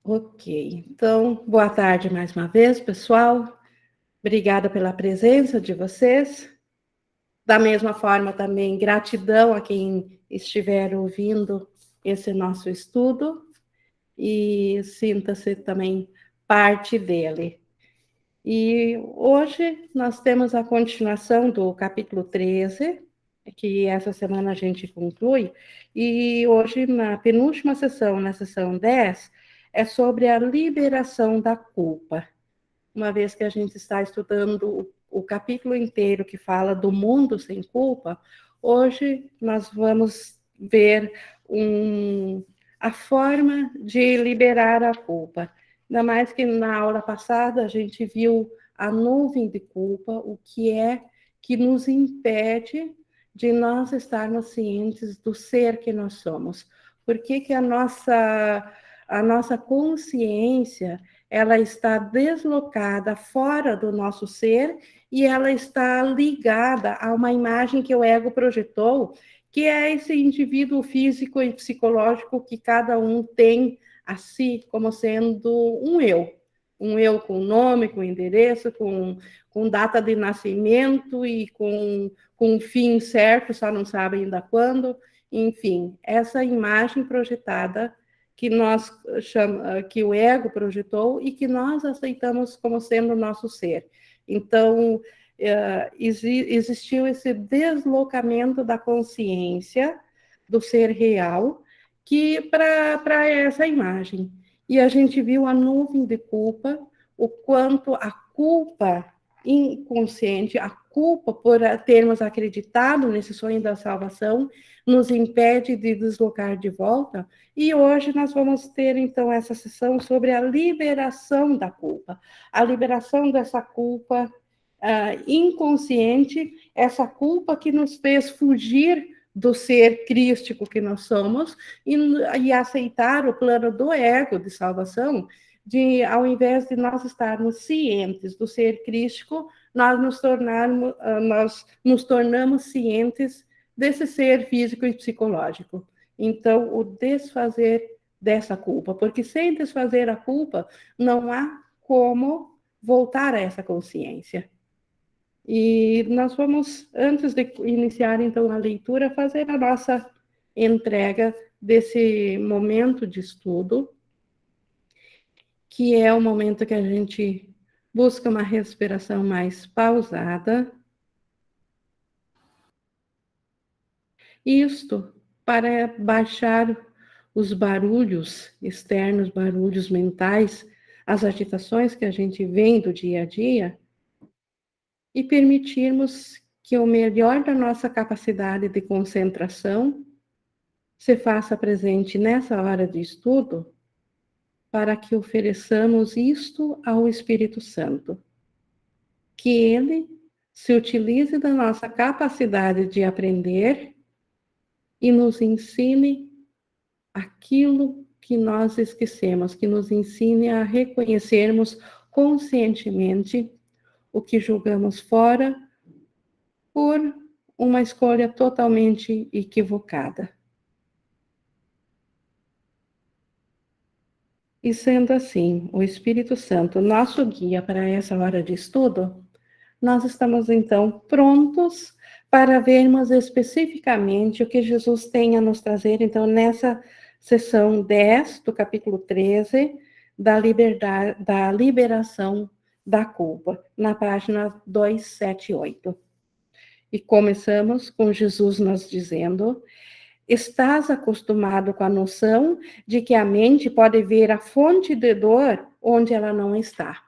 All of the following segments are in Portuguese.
Ok, então, boa tarde mais uma vez, pessoal. Obrigada pela presença de vocês. Da mesma forma, também gratidão a quem estiver ouvindo esse nosso estudo e sinta-se também parte dele. E hoje nós temos a continuação do capítulo 13, que essa semana a gente conclui, e hoje, na penúltima sessão, na sessão 10, é sobre a liberação da culpa. Uma vez que a gente está estudando o capítulo inteiro que fala do mundo sem culpa, hoje nós vamos ver a forma de liberar a culpa. Ainda mais que na aula passada a gente viu a nuvem de culpa, o que é que nos impede de nós estarmos cientes do ser que nós somos. Por que a nossa consciência ela está deslocada fora do nosso ser e ela está ligada a uma imagem que o ego projetou, que é esse indivíduo físico e psicológico que cada um tem a si como sendo um eu com nome, com endereço, com data de nascimento e com fim certo, só não sabe ainda quando. Enfim, essa imagem projetada que o ego projetou e que nós aceitamos como sendo o nosso ser. Então, existiu esse deslocamento da consciência do ser real que para essa imagem. E a gente viu a nuvem de culpa, o quanto a culpa inconsciente, a culpa por termos acreditado nesse sonho da salvação, nos impede de deslocar de volta. E hoje nós vamos ter, então, essa sessão sobre a liberação da culpa. A liberação dessa culpa inconsciente, essa culpa que nos fez fugir do ser crístico que nós somos e aceitar o plano do ego de salvação, ao invés de nós estarmos cientes do ser crístico, nós nos tornamos cientes desse ser físico e psicológico. Então, o desfazer dessa culpa, porque sem desfazer a culpa, não há como voltar a essa consciência. E nós vamos, antes de iniciar, então, a leitura, fazer a nossa entrega desse momento de estudo, que é o momento que a gente busca uma respiração mais pausada. Isto para baixar os barulhos externos, barulhos mentais, as agitações que a gente vem do dia a dia, e permitirmos que o melhor da nossa capacidade de concentração se faça presente nessa hora de estudo, para que ofereçamos isto ao Espírito Santo. Que ele se utilize da nossa capacidade de aprender e nos ensine aquilo que nós esquecemos, que nos ensine a reconhecermos conscientemente o que julgamos fora por uma escolha totalmente equivocada. E sendo assim, o Espírito Santo, nosso guia para essa hora de estudo, nós estamos então prontos para vermos especificamente o que Jesus tem a nos trazer, então, nessa sessão 10 do capítulo 13, da liberação da culpa, na página 278. E começamos com Jesus nos dizendo: estás acostumado com a noção de que a mente pode ver a fonte de dor onde ela não está.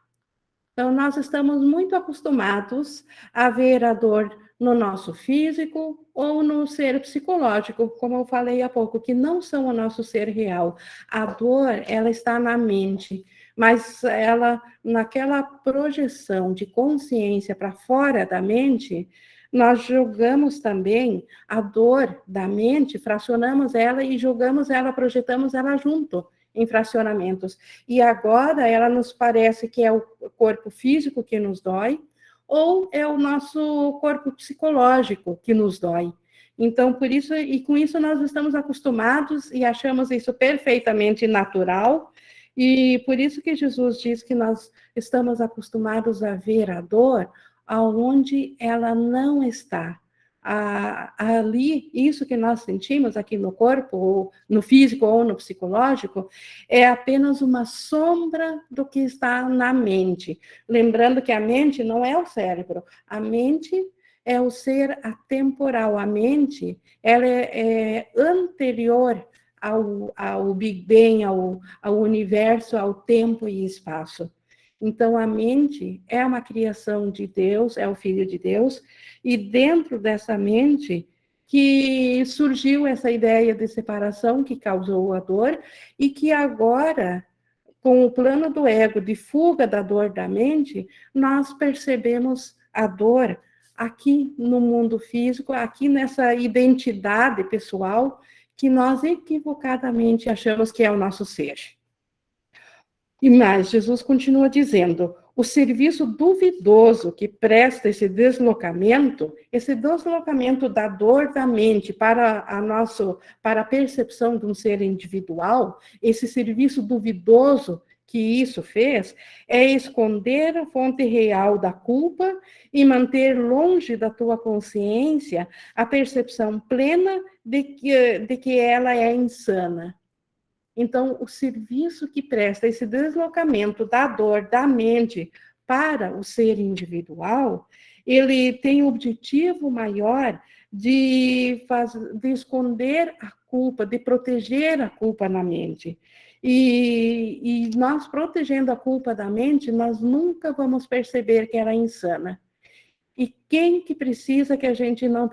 Então, nós estamos muito acostumados a ver a dor no nosso físico ou no ser psicológico, como eu falei há pouco, que não são o nosso ser real. A dor, ela está na mente, mas ela, naquela projeção de consciência para fora da mente, nós julgamos também a dor da mente, fracionamos ela e julgamos ela, projetamos ela junto em fracionamentos. E agora ela nos parece que é o corpo físico que nos dói, ou é o nosso corpo psicológico que nos dói. Então, por isso, e com isso nós estamos acostumados e achamos isso perfeitamente natural, E por isso que Jesus diz que nós estamos acostumados a ver a dor aonde ela não está. Ali, isso que nós sentimos aqui no corpo, ou no físico ou no psicológico, é apenas uma sombra do que está na mente. Lembrando que a mente não é o cérebro, a mente é o ser atemporal. A mente, ela é anterior ao Big Bang, ao universo, ao tempo e espaço. Então, a mente é uma criação de Deus, é o Filho de Deus, e dentro dessa mente que surgiu essa ideia de separação que causou a dor, e que agora, com o plano do ego de fuga da dor da mente, nós percebemos a dor aqui no mundo físico, aqui nessa identidade pessoal que nós equivocadamente achamos que é o nosso ser. E mais, Jesus continua dizendo: o serviço duvidoso que presta esse deslocamento da dor da mente para a percepção de um ser individual, esse serviço duvidoso que isso fez, é esconder a fonte real da culpa e manter longe da tua consciência a percepção plena de que ela é insana. Então, o serviço que presta esse deslocamento da dor da mente para o ser individual, ele tem o objetivo maior de esconder a culpa, de proteger a culpa na mente. E nós protegendo a culpa da mente, nós nunca vamos perceber que ela é insana. E quem que precisa que a gente não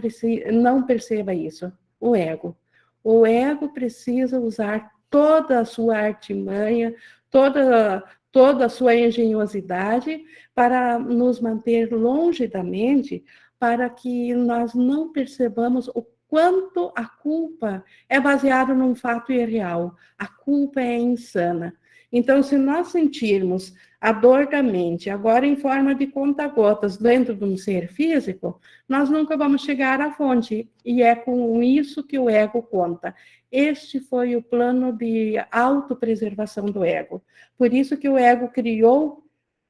perceba isso? O ego. O ego precisa usar toda a sua artimanha, toda a sua engenhosidade para nos manter longe da mente, para que nós não percebamos o quanto a culpa é baseada num fato irreal. A culpa é insana. Então, se nós sentirmos a dor da mente, agora em forma de conta-gotas dentro de um ser físico, nós nunca vamos chegar à fonte. E é com isso que o ego conta. Este foi o plano de autopreservação do ego. Por isso que o ego criou,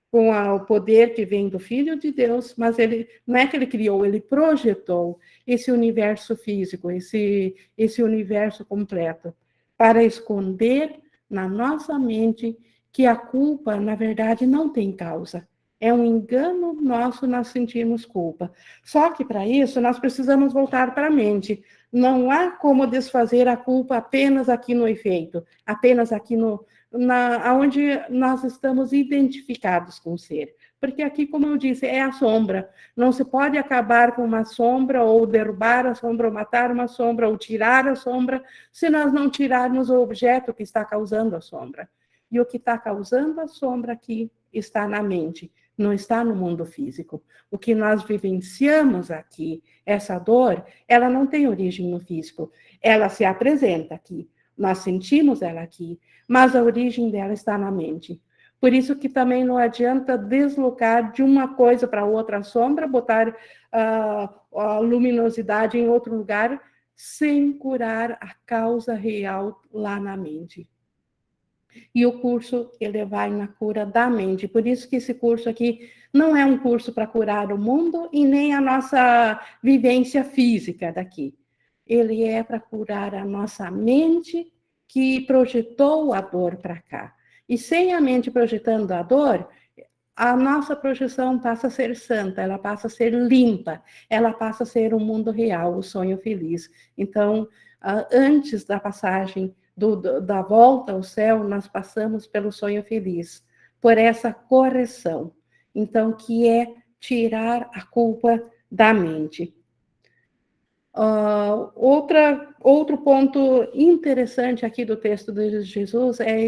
com o poder que vem do Filho de Deus, mas ele não é que ele criou, ele projetou esse universo físico, esse universo completo, para esconder na nossa mente que a culpa, na verdade, não tem causa. É um engano nosso nós sentirmos culpa. Só que, para isso, nós precisamos voltar para a mente. Não há como desfazer a culpa apenas aqui no efeito, apenas aqui onde nós estamos identificados com o ser. Porque aqui, como eu disse, é a sombra. Não se pode acabar com uma sombra, ou derrubar a sombra, ou matar uma sombra, ou tirar a sombra, se nós não tirarmos o objeto que está causando a sombra. E o que está causando a sombra aqui está na mente, não está no mundo físico. O que nós vivenciamos aqui, essa dor, ela não tem origem no físico. Ela se apresenta aqui, nós sentimos ela aqui, mas a origem dela está na mente. Por isso que também não adianta deslocar de uma coisa para outra a sombra, botar a luminosidade em outro lugar, sem curar a causa real lá na mente. E o curso, ele vai na cura da mente. Por isso que esse curso aqui não é um curso para curar o mundo e nem a nossa vivência física daqui. Ele é para curar a nossa mente que projetou a dor para cá. E sem a mente projetando a dor, a nossa projeção passa a ser santa, ela passa a ser limpa, ela passa a ser um mundo real, o sonho feliz. Então, antes da passagem da volta ao céu, nós passamos pelo sonho feliz, por essa correção. Então, que é tirar a culpa da mente. Outro ponto interessante aqui do texto de Jesus é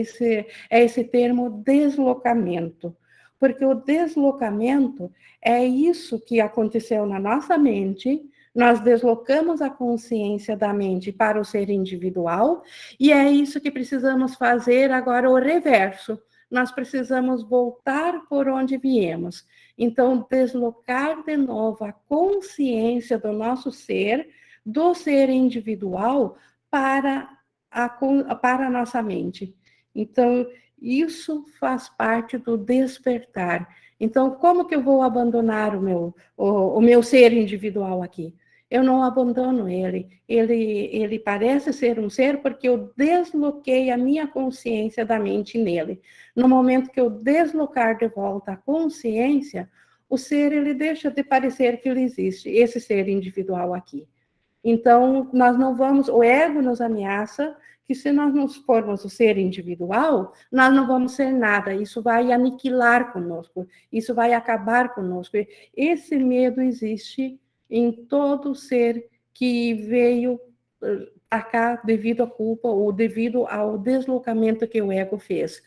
esse termo deslocamento, porque o deslocamento é isso que aconteceu na nossa mente. Nós deslocamos a consciência da mente para o ser individual, e é isso que precisamos fazer agora, o reverso. Nós precisamos voltar por onde viemos. Então, deslocar de novo a consciência do nosso ser, do ser individual, para a nossa mente. Então, isso faz parte do despertar. Então, como que eu vou abandonar o meu ser individual aqui? Eu não abandono ele. Ele parece ser um ser porque eu desloquei a minha consciência da mente nele. No momento que eu deslocar de volta a consciência, o ser ele deixa de parecer que ele existe, esse ser individual aqui. Então, nós não vamos, o ego nos ameaça que se nós não formos o ser individual, nós não vamos ser nada, isso vai aniquilar conosco, isso vai acabar conosco. Esse medo existe em todo ser que veio a cá devido à culpa ou devido ao deslocamento que o ego fez.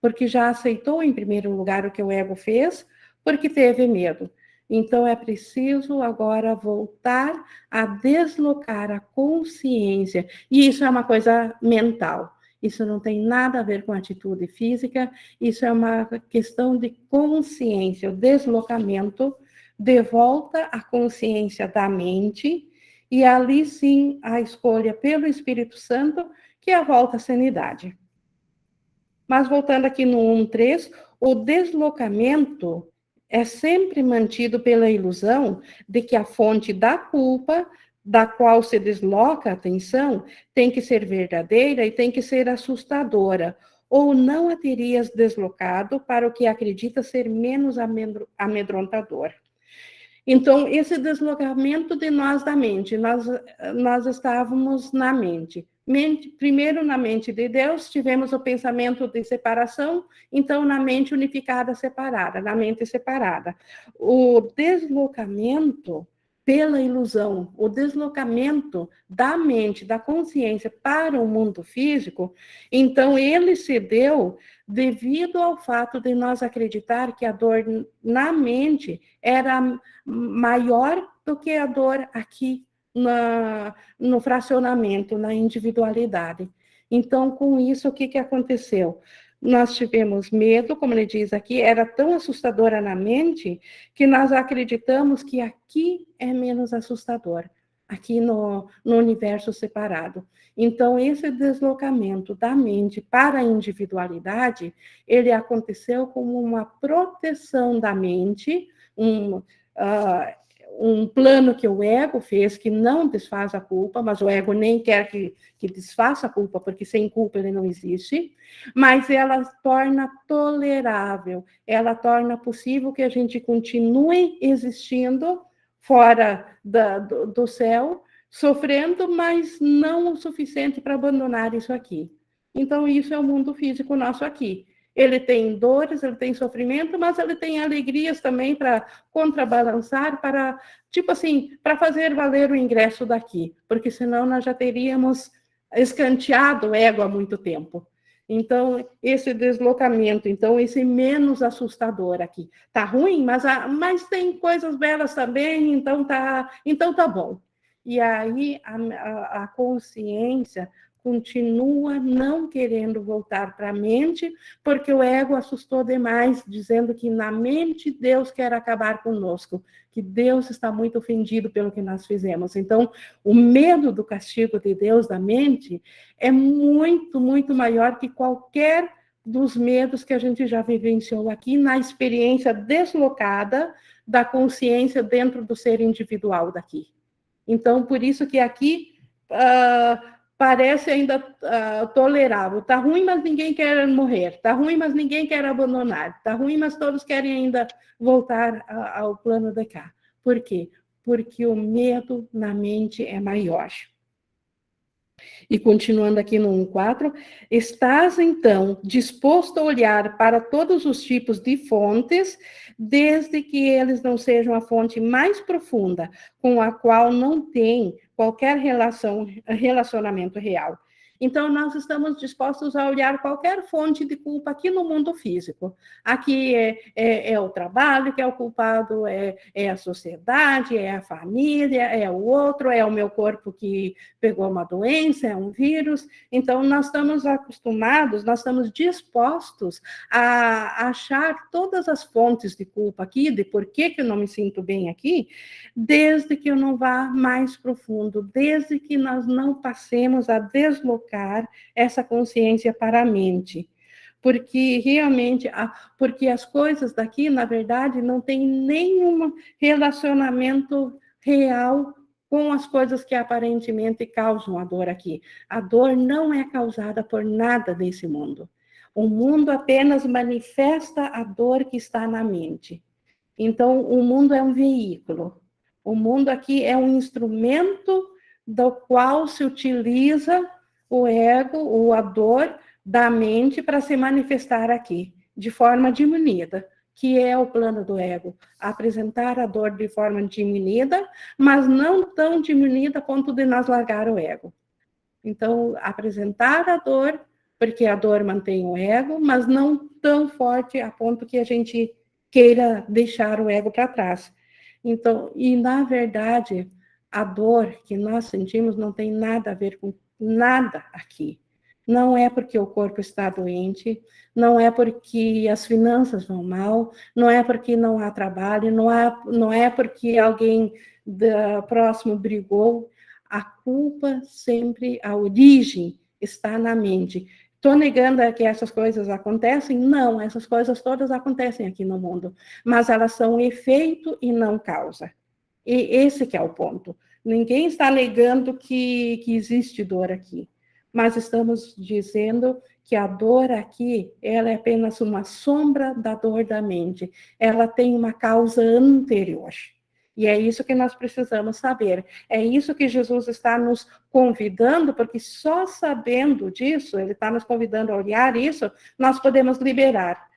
Porque já aceitou, em primeiro lugar, o que o ego fez, porque teve medo. Então, é preciso agora voltar a deslocar a consciência. E isso é uma coisa mental. Isso não tem nada a ver com atitude física, isso é uma questão de consciência, o deslocamento de volta à consciência da mente, e ali sim a escolha pelo Espírito Santo, que é a volta à sanidade. Mas voltando aqui no 1.3, o deslocamento é sempre mantido pela ilusão de que a fonte da culpa, da qual se desloca a atenção, tem que ser verdadeira e tem que ser assustadora, ou não a terias deslocado para o que acredita ser menos amedrontador. Então, esse deslocamento de nós da mente, nós estávamos na mente. Primeiro, na mente de Deus, tivemos o pensamento de separação, então, na mente unificada separada, na mente separada. O deslocamento pela ilusão, o deslocamento da mente, da consciência para o mundo físico, então, ele se deu devido ao fato de nós acreditar que a dor na mente era maior do que a dor aqui no fracionamento, na individualidade. Então, com isso, o que aconteceu? Nós tivemos medo, como ele diz aqui, era tão assustadora na mente que nós acreditamos que aqui é menos assustador, aqui no universo separado. Então, esse deslocamento da mente para a individualidade, ele aconteceu como uma proteção da mente, um plano que o ego fez, que não desfaz a culpa, mas o ego nem quer que desfaça a culpa, porque sem culpa ele não existe, mas ela torna tolerável, ela torna possível que a gente continue existindo fora do céu, sofrendo, mas não o suficiente para abandonar isso aqui. Então, isso é o mundo físico nosso aqui. Ele tem dores, ele tem sofrimento, mas ele tem alegrias também para contrabalançar, para, tipo assim, para fazer valer o ingresso daqui, porque senão nós já teríamos escanteado o ego há muito tempo. Então, esse deslocamento, então, esse menos assustador aqui. Tá ruim, mas tem coisas belas também, então tá bom. E aí a consciência continua não querendo voltar para a mente, porque o ego assustou demais, dizendo que na mente Deus quer acabar conosco, que Deus está muito ofendido pelo que nós fizemos. Então, o medo do castigo de Deus da mente é muito, muito maior que qualquer dos medos que a gente já vivenciou aqui na experiência deslocada da consciência dentro do ser individual daqui. Então, por isso que aqui parece ainda tolerável. Está ruim, mas ninguém quer morrer. Está ruim, mas ninguém quer abandonar. Está ruim, mas todos querem ainda voltar ao plano de cá. Por quê? Porque o medo na mente é maior. E continuando aqui no 1.4, estás, então, disposto a olhar para todos os tipos de fontes, desde que eles não sejam a fonte mais profunda, com a qual não tem qualquer relacionamento real. Então, nós estamos dispostos a olhar qualquer fonte de culpa aqui no mundo físico. Aqui é o trabalho que é o culpado, é a sociedade, é a família, é o outro, é o meu corpo que pegou uma doença, é um vírus. Então, nós estamos acostumados, nós estamos dispostos a achar todas as fontes de culpa aqui, de por que eu não me sinto bem aqui, desde que eu não vá mais profundo, desde que nós não passemos a deslocar trocar essa consciência para a mente. Porque realmente, porque as coisas daqui, na verdade, não tem nenhum relacionamento real com as coisas que aparentemente causam a dor aqui. A dor não é causada por nada desse mundo. O mundo apenas manifesta a dor que está na mente. Então, o mundo é um veículo. O mundo aqui é um instrumento do qual se utiliza o ego, ou a dor da mente para se manifestar aqui, de forma diminuída, que é o plano do ego. Apresentar a dor de forma diminuída, mas não tão diminuída a ponto de nós largar o ego. Então, apresentar a dor, porque a dor mantém o ego, mas não tão forte a ponto que a gente queira deixar o ego para trás. Então, e na verdade, a dor que nós sentimos não tem nada a ver com nada aqui. Não é porque o corpo está doente, não é porque as finanças vão mal, não é porque não há trabalho, não é porque alguém próximo brigou. A culpa sempre, a origem está na mente. Estou negando que essas coisas acontecem? Não, essas coisas todas acontecem aqui no mundo, mas elas são efeito e não causa. E esse que é o ponto. Ninguém está negando que existe dor aqui, mas estamos dizendo que a dor aqui, ela é apenas uma sombra da dor da mente. Ela tem uma causa anterior. E é isso que nós precisamos saber. É isso que Jesus está nos convidando, porque só sabendo disso, ele está nos convidando a olhar isso, nós podemos liberar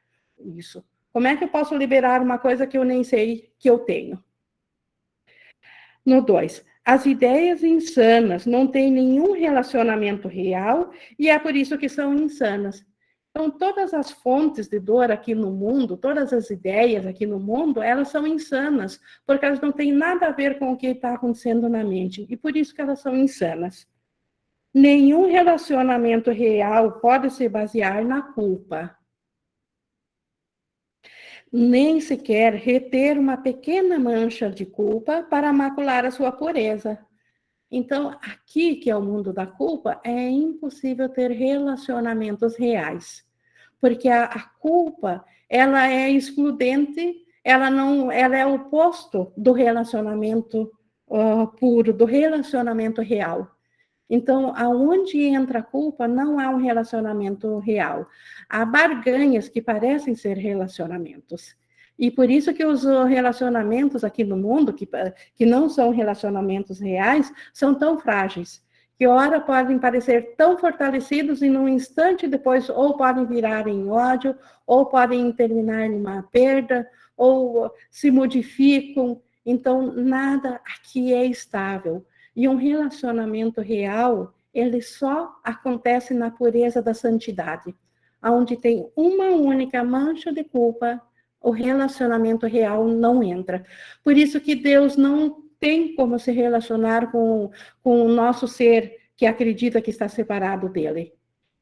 isso. Como é que eu posso liberar uma coisa que eu nem sei que eu tenho? No 2, as ideias insanas não têm nenhum relacionamento real e é por isso que são insanas. Então, todas as fontes de dor aqui no mundo, todas as ideias aqui no mundo, elas são insanas, porque elas não têm nada a ver com o que está acontecendo na mente, e por isso que elas são insanas. Nenhum relacionamento real pode se basear na culpa, nem sequer reter uma pequena mancha de culpa para macular a sua pureza. Então, aqui, que é o mundo da culpa, é impossível ter relacionamentos reais, porque a culpa, ela é excludente, ela é o oposto do relacionamento puro, do relacionamento real. Então, aonde entra a culpa, não há um relacionamento real. Há barganhas que parecem ser relacionamentos. E por isso que os relacionamentos aqui no mundo, que não são relacionamentos reais, são tão frágeis. Que ora podem parecer tão fortalecidos e num instante depois ou podem virar em ódio, ou podem terminar em uma perda, ou se modificam. Então, nada aqui é estável. E um relacionamento real, ele só acontece na pureza da santidade. Onde tem uma única mancha de culpa, o relacionamento real não entra. Por isso que Deus não tem como se relacionar com o nosso ser que acredita que está separado dele.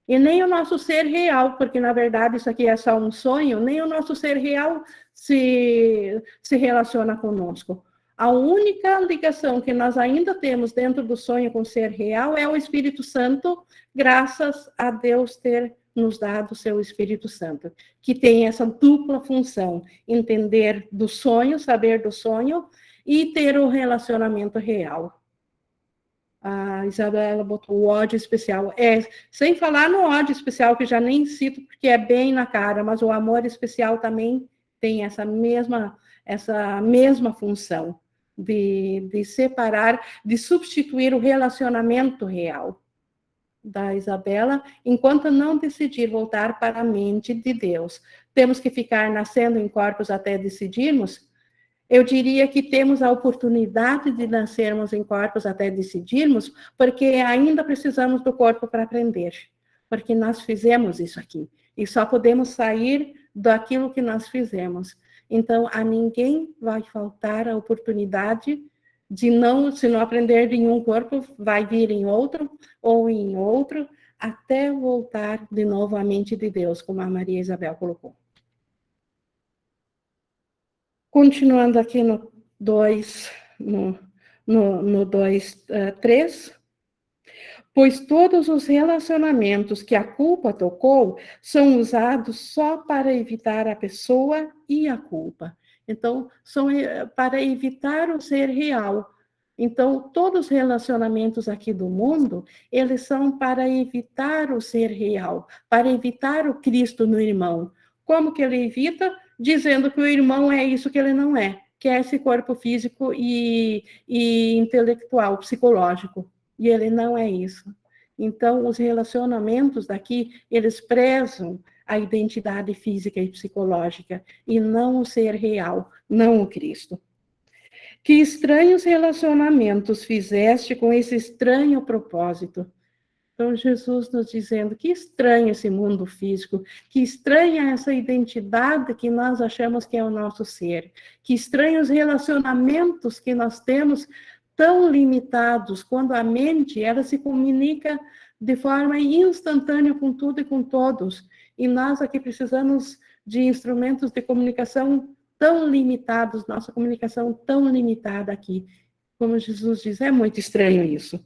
E nem o nosso ser real, porque na verdade isso aqui é só um sonho, nem o nosso ser real se relaciona conosco. A única ligação que nós ainda temos dentro do sonho com o ser real é o Espírito Santo, graças a Deus ter nos dado o seu Espírito Santo, que tem essa dupla função, entender do sonho, saber do sonho, e ter o relacionamento real. A Isabela botou o ódio especial. Sem falar no ódio especial, que já nem cito, porque é bem na cara, mas o amor especial também tem essa mesma função de separar, de substituir o relacionamento real da Isabela, enquanto não decidir voltar para a mente de Deus. Temos que ficar nascendo em corpos até decidirmos? Eu diria que temos a oportunidade de nascermos em corpos até decidirmos, porque ainda precisamos do corpo para aprender, porque nós fizemos isso aqui, e só podemos sair daquilo que nós fizemos. Então, a ninguém vai faltar a oportunidade de não, se não aprender em um corpo, vai vir em outro, ou em outro, até voltar de novo à mente de Deus, como a Maria Isabel colocou. Continuando aqui no 2, no 2, 3. pois todos os relacionamentos que a culpa tocou são usados só para evitar a pessoa e a culpa. Então, são para evitar o ser real. Então, todos os relacionamentos aqui do mundo, eles são para evitar o ser real, para evitar o Cristo no irmão. Como que ele evita? Dizendo que o irmão é isso que ele não é, que é esse corpo físico e intelectual, psicológico. E ele não é isso. Então, os relacionamentos daqui, eles prezam a identidade física e psicológica, e não o ser real, não o Cristo. Que estranhos relacionamentos fizeste com esse estranho propósito? Então, Jesus nos dizendo que estranho esse mundo físico, que estranha essa identidade que nós achamos que é o nosso ser, que estranhos os relacionamentos que nós temos tão limitados, quando a mente, ela se comunica de forma instantânea com tudo e com todos, e nós aqui precisamos de instrumentos de comunicação tão limitados, nossa comunicação tão limitada aqui. Como Jesus diz, é muito estranho isso.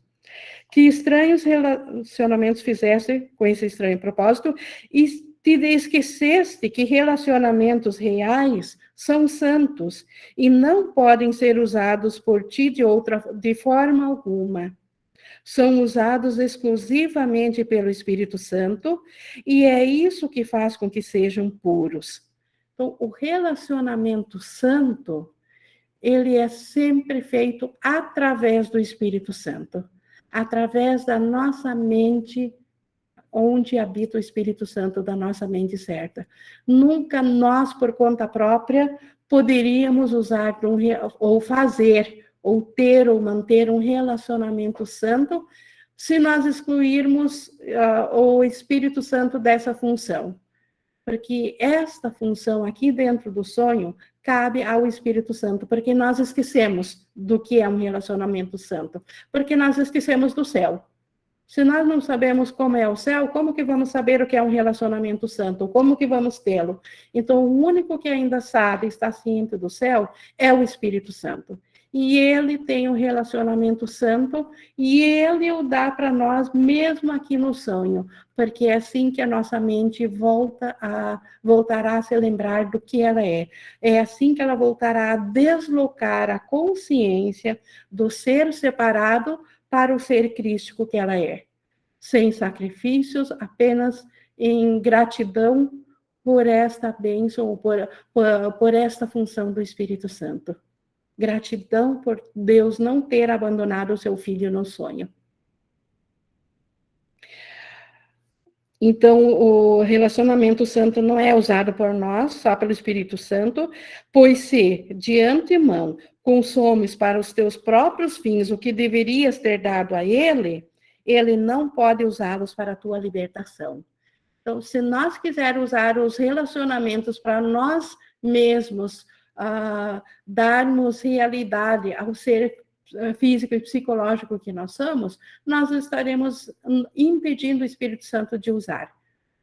Que estranhos relacionamentos fizeste com esse estranho propósito e te esqueceste que relacionamentos reais são santos e não podem ser usados por ti de forma alguma. São usados exclusivamente pelo Espírito Santo e é isso que faz com que sejam puros. Então, o relacionamento santo, ele é sempre feito através do Espírito Santo, através da nossa mente, onde habita o Espírito Santo da nossa mente certa. Nunca nós, por conta própria, poderíamos usar ou fazer, ou ter ou manter um relacionamento santo, se nós excluirmos o Espírito Santo dessa função. Porque esta função aqui dentro do sonho cabe ao Espírito Santo, porque nós esquecemos do que é um relacionamento santo, porque nós esquecemos do céu. Se nós não sabemos como é o céu, como que vamos saber o que é um relacionamento santo? Como que vamos tê-lo? Então, o único que ainda sabe, está ciente do céu, é o Espírito Santo. E ele tem um relacionamento santo e ele o dá para nós mesmo aqui no sonho, porque é assim que a nossa mente voltará a se lembrar do que ela é. É assim que ela voltará a deslocar a consciência do ser separado para o ser crístico que ela é. Sem sacrifícios, apenas em gratidão por esta bênção, por esta função do Espírito Santo. Gratidão por Deus não ter abandonado o seu filho no sonho. Então, o relacionamento santo não é usado por nós, só pelo Espírito Santo, pois se, de antemão, consomes para os teus próprios fins o que deverias ter dado a ele, ele não pode usá-los para a tua libertação. Então, se nós quisermos usar os relacionamentos para nós mesmos, darmos realidade ao ser físico e psicológico que nós somos, nós estaremos impedindo o Espírito Santo de usar,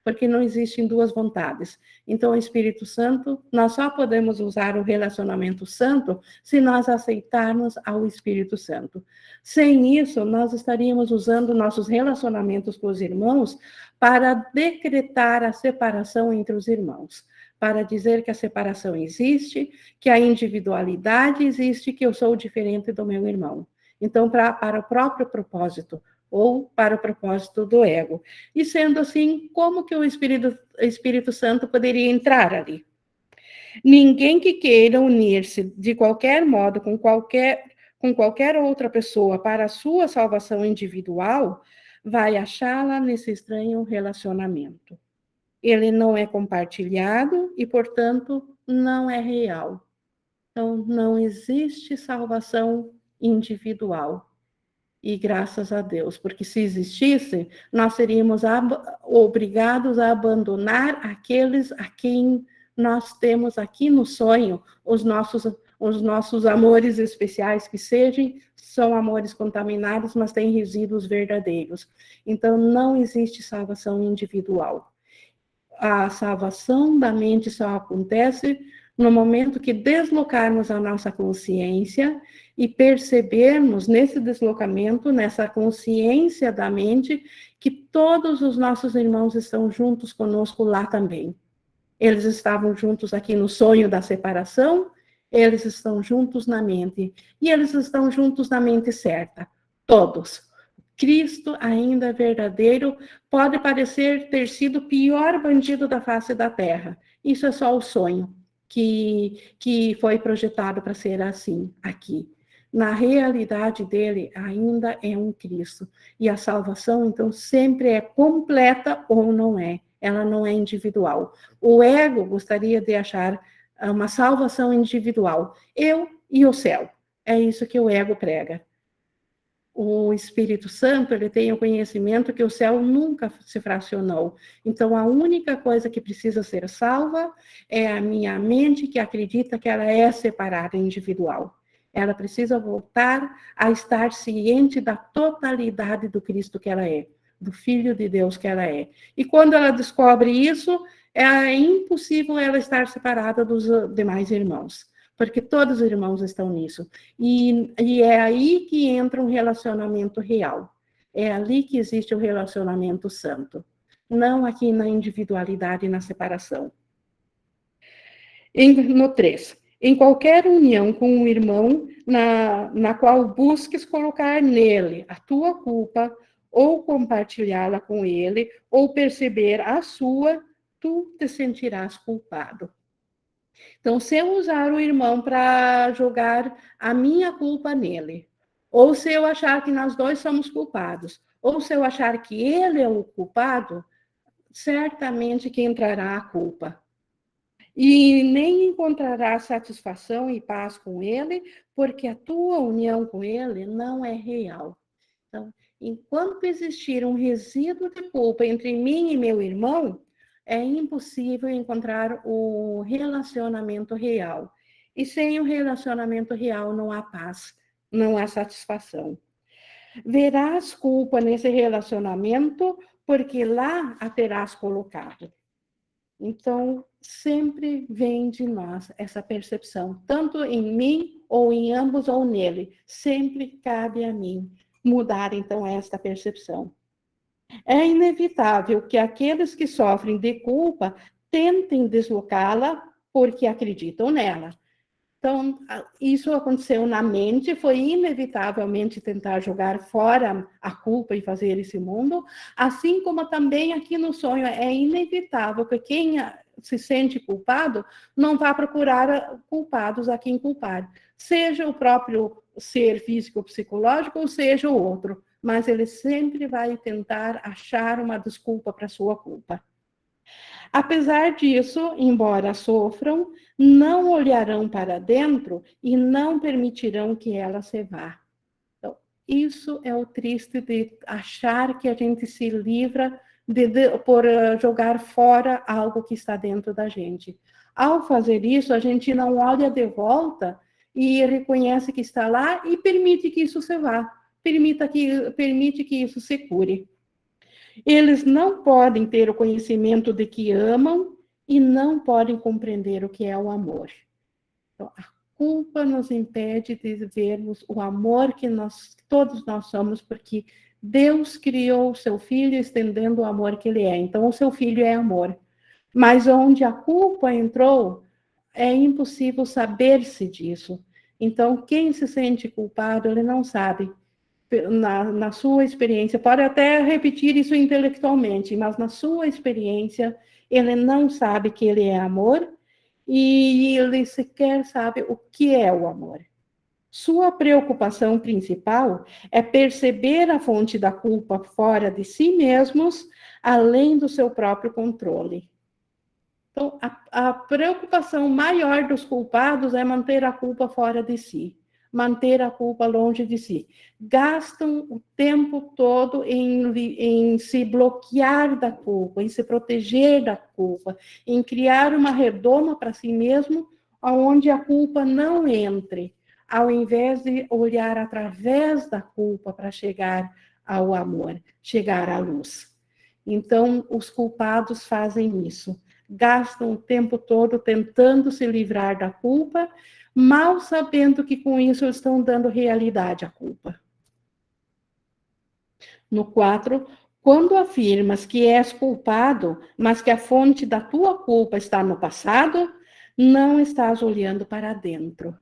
porque não existem duas vontades. Então, o Espírito Santo, nós só podemos usar o relacionamento santo se nós aceitarmos ao Espírito Santo. Sem isso, nós estaríamos usando nossos relacionamentos com os irmãos para decretar a separação entre os irmãos, para dizer que a separação existe, que a individualidade existe, que eu sou diferente do meu irmão. Então, para o próprio propósito, ou para o propósito do ego. E sendo assim, como que o Espírito Santo poderia entrar ali? Ninguém que queira unir-se de qualquer modo com qualquer outra pessoa para a sua salvação individual, vai achá-la nesse estranho relacionamento. Ele não é compartilhado e, portanto, não é real. Então, não existe salvação individual. E graças a Deus, porque se existisse, nós seríamos obrigados a abandonar aqueles a quem nós temos aqui no sonho, os nossos amores especiais, que são amores contaminados, mas têm resíduos verdadeiros. Então, não existe salvação individual. A salvação da mente só acontece No momento que deslocarmos a nossa consciência e percebermos nesse deslocamento, nessa consciência da mente, que todos os nossos irmãos estão juntos conosco lá também. Eles estavam juntos aqui no sonho da separação, eles estão juntos na mente. E eles estão juntos na mente certa, todos. Cristo ainda é verdadeiro, pode parecer ter sido o pior bandido da face da terra. Isso é só o sonho que foi projetado para ser assim aqui. Na realidade dele, ainda é um Cristo. E a salvação, então, sempre é completa ou não é. Ela não é individual. O ego gostaria de achar uma salvação individual. Eu e o céu. É isso que o ego prega. O Espírito Santo, ele tem o conhecimento que o céu nunca se fracionou. Então, a única coisa que precisa ser salva é a minha mente que acredita que ela é separada, individual. Ela precisa voltar a estar ciente da totalidade do Cristo que ela é, do Filho de Deus que ela é. E quando ela descobre isso, é impossível ela estar separada dos demais irmãos, porque todos os irmãos estão nisso. E é aí que entra um relacionamento real. É ali que existe o relacionamento santo. Não aqui na individualidade e na separação. No 3. Em qualquer união com um irmão na qual busques colocar nele a tua culpa, ou compartilhá-la com ele, ou perceber a sua, tu te sentirás culpado. Então, se eu usar o irmão para jogar a minha culpa nele, ou se eu achar que nós dois somos culpados, ou se eu achar que ele é o culpado, certamente que entrará a culpa. E nem encontrarás satisfação e paz com ele, porque a tua união com ele não é real. Então, enquanto existir um resíduo de culpa entre mim e meu irmão, é impossível encontrar o relacionamento real. E sem o relacionamento real não há paz, não há satisfação. Verás culpa nesse relacionamento, porque lá a terás colocado. Então, sempre vem de nós essa percepção, tanto em mim, ou em ambos, ou nele. Sempre cabe a mim mudar, então, esta percepção. É inevitável que aqueles que sofrem de culpa tentem deslocá-la porque acreditam nela. Então, isso aconteceu na mente, foi inevitavelmente tentar jogar fora a culpa e fazer esse mundo, assim como também aqui no sonho é inevitável que quem se sente culpado não vá procurar culpados a quem culpar, seja o próprio ser físico ou psicológico, ou seja o outro, mas ele sempre vai tentar achar uma desculpa para sua culpa. Apesar disso, embora sofram, não olharão para dentro e não permitirão que ela se vá. Então, isso é o triste de achar que a gente se livra por jogar fora algo que está dentro da gente. Ao fazer isso, a gente não olha de volta e reconhece que está lá e permite que isso se vá, permite que isso se cure. Eles não podem ter o conhecimento de que amam e não podem compreender o que é o amor. Então, a culpa nos impede de vermos o amor que todos nós somos, porque Deus criou o seu filho estendendo o amor que ele é. Então, o seu filho é amor. Mas onde a culpa entrou, é impossível saber-se disso. Então, quem se sente culpado, ele não sabe. Na sua experiência, pode até repetir isso intelectualmente, mas na sua experiência, ele não sabe que ele é amor e ele sequer sabe o que é o amor. Sua preocupação principal é perceber a fonte da culpa fora de si mesmos, além do seu próprio controle. Então, a preocupação maior dos culpados é manter a culpa fora de si, manter a culpa longe de si. Gastam o tempo todo em se bloquear da culpa, em se proteger da culpa, em criar uma redoma para si mesmo, onde a culpa não entre, ao invés de olhar através da culpa para chegar ao amor, chegar à luz. Então, os culpados fazem isso. gastam o tempo todo tentando se livrar da culpa, mal sabendo que com isso estão dando realidade à culpa. No 4, quando afirmas que és culpado, mas que a fonte da tua culpa está no passado, não estás olhando para dentro.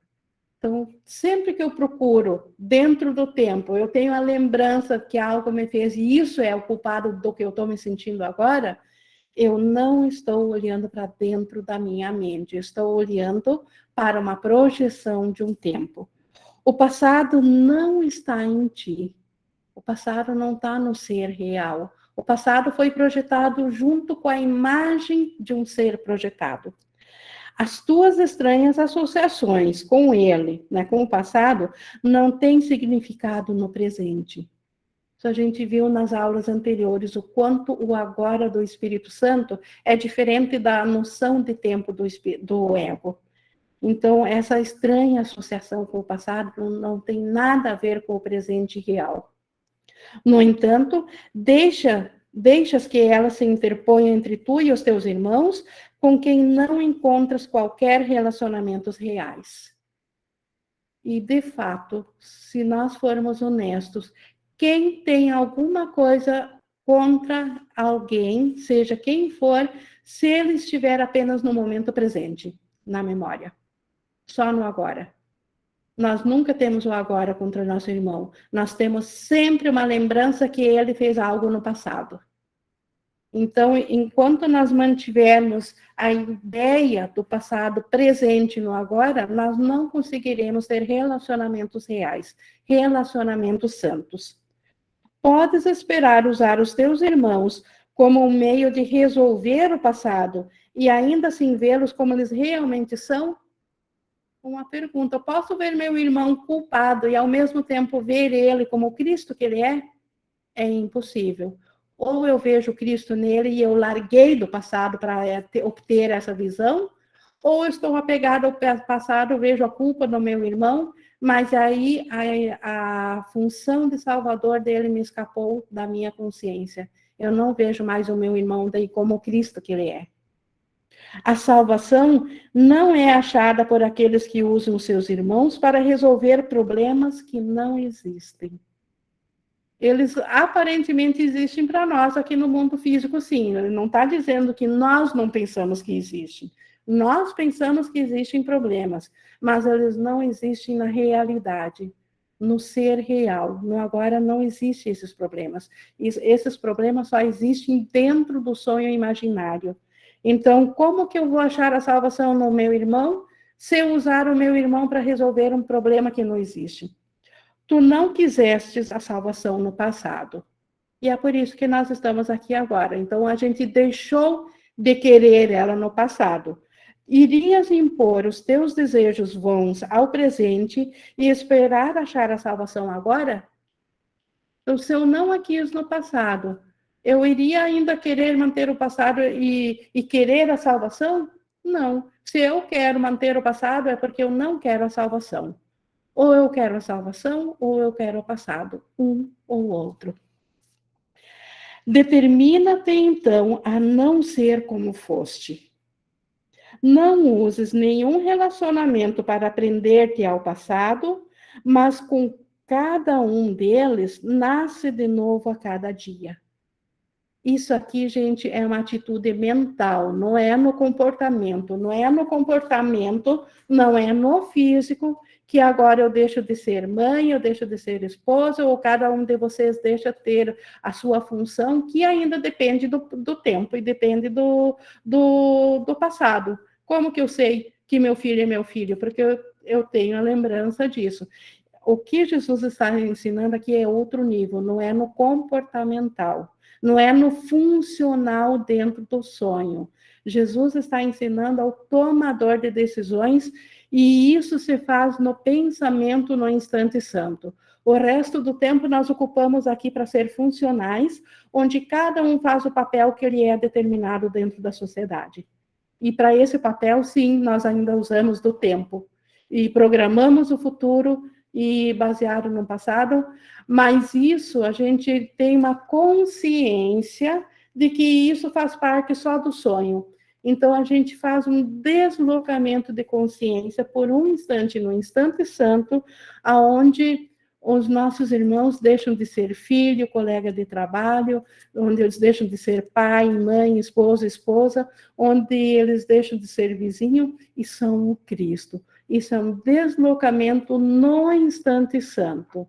Então, sempre que eu procuro, dentro do tempo, eu tenho a lembrança que algo me fez e isso é o culpado do que eu estou me sentindo agora, eu não estou olhando para dentro da minha mente, estou olhando para uma projeção de um tempo. O passado não está em ti. O passado não está no ser real. O passado foi projetado junto com a imagem de um ser projetado. As tuas estranhas associações com ele, né, com o passado, não têm significado no presente. Isso a gente viu nas aulas anteriores, o quanto o agora do Espírito Santo é diferente da noção de tempo do ego. Então, essa estranha associação com o passado não tem nada a ver com o presente real. No entanto, deixas que ela se interponha entre tu e os teus irmãos, com quem não encontras qualquer relacionamentos reais. E, de fato, se nós formos honestos, quem tem alguma coisa contra alguém, seja quem for, se ele estiver apenas no momento presente, na memória, só no agora. Nós nunca temos o agora contra nosso irmão. Nós temos sempre uma lembrança que ele fez algo no passado. Então, enquanto nós mantivermos a ideia do passado presente no agora, nós não conseguiremos ter relacionamentos reais, relacionamentos santos. Podes esperar usar os teus irmãos como um meio de resolver o passado e ainda assim vê-los como eles realmente são? Uma pergunta: eu posso ver meu irmão culpado e ao mesmo tempo ver ele como o Cristo que ele é? É impossível. Ou eu vejo Cristo nele e eu larguei do passado para obter essa visão, ou eu estou apegado ao passado, vejo a culpa do meu irmão, mas aí a função de salvador dele me escapou da minha consciência. Eu não vejo mais o meu irmão daí como o Cristo que ele é. A salvação não é achada por aqueles que usam seus irmãos para resolver problemas que não existem. Eles aparentemente existem para nós aqui no mundo físico, sim. Ele não está dizendo que nós não pensamos que existem. Nós pensamos que existem problemas, mas eles não existem na realidade, no ser real. No agora não existem esses problemas. Esses problemas só existem dentro do sonho imaginário. Então, como que eu vou achar a salvação no meu irmão se eu usar o meu irmão para resolver um problema que não existe? Tu não quisestes a salvação no passado. E é por isso que nós estamos aqui agora. Então, a gente deixou de querer ela no passado. Irias impor os teus desejos vãos ao presente e esperar achar a salvação agora? Então, se eu não a quis no passado, eu iria ainda querer manter o passado e querer a salvação? Não. Se eu quero manter o passado, é porque eu não quero a salvação. Ou eu quero a salvação, ou eu quero o passado, um ou outro. Determina-te, então, a não ser como foste. Não uses nenhum relacionamento para prender-te ao passado, mas com cada um deles nasce de novo a cada dia. Isso aqui, gente, é uma atitude mental, não é no comportamento, não é no comportamento, não é no físico, que agora eu deixo de ser mãe, eu deixo de ser esposa, ou cada um de vocês deixa ter a sua função, que ainda depende do tempo e depende do passado. Como que eu sei que meu filho é meu filho? Porque eu tenho a lembrança disso. O que Jesus está ensinando aqui é outro nível, não é no comportamental. Não é no funcional dentro do sonho. Jesus está ensinando ao tomador de decisões e isso se faz no pensamento no instante santo. O resto do tempo nós ocupamos aqui para ser funcionais, onde cada um faz o papel que lhe é determinado dentro da sociedade. E para esse papel, sim, nós ainda usamos do tempo. E programamos o futuro e baseado no passado, mas isso a gente tem uma consciência de que isso faz parte só do sonho. Então, a gente faz um deslocamento de consciência por um instante, no instante santo, aonde os nossos irmãos deixam de ser filho, colega de trabalho, onde eles deixam de ser pai, mãe, esposo, esposa, onde eles deixam de ser vizinho e são o Cristo. Isso é um deslocamento no instante santo.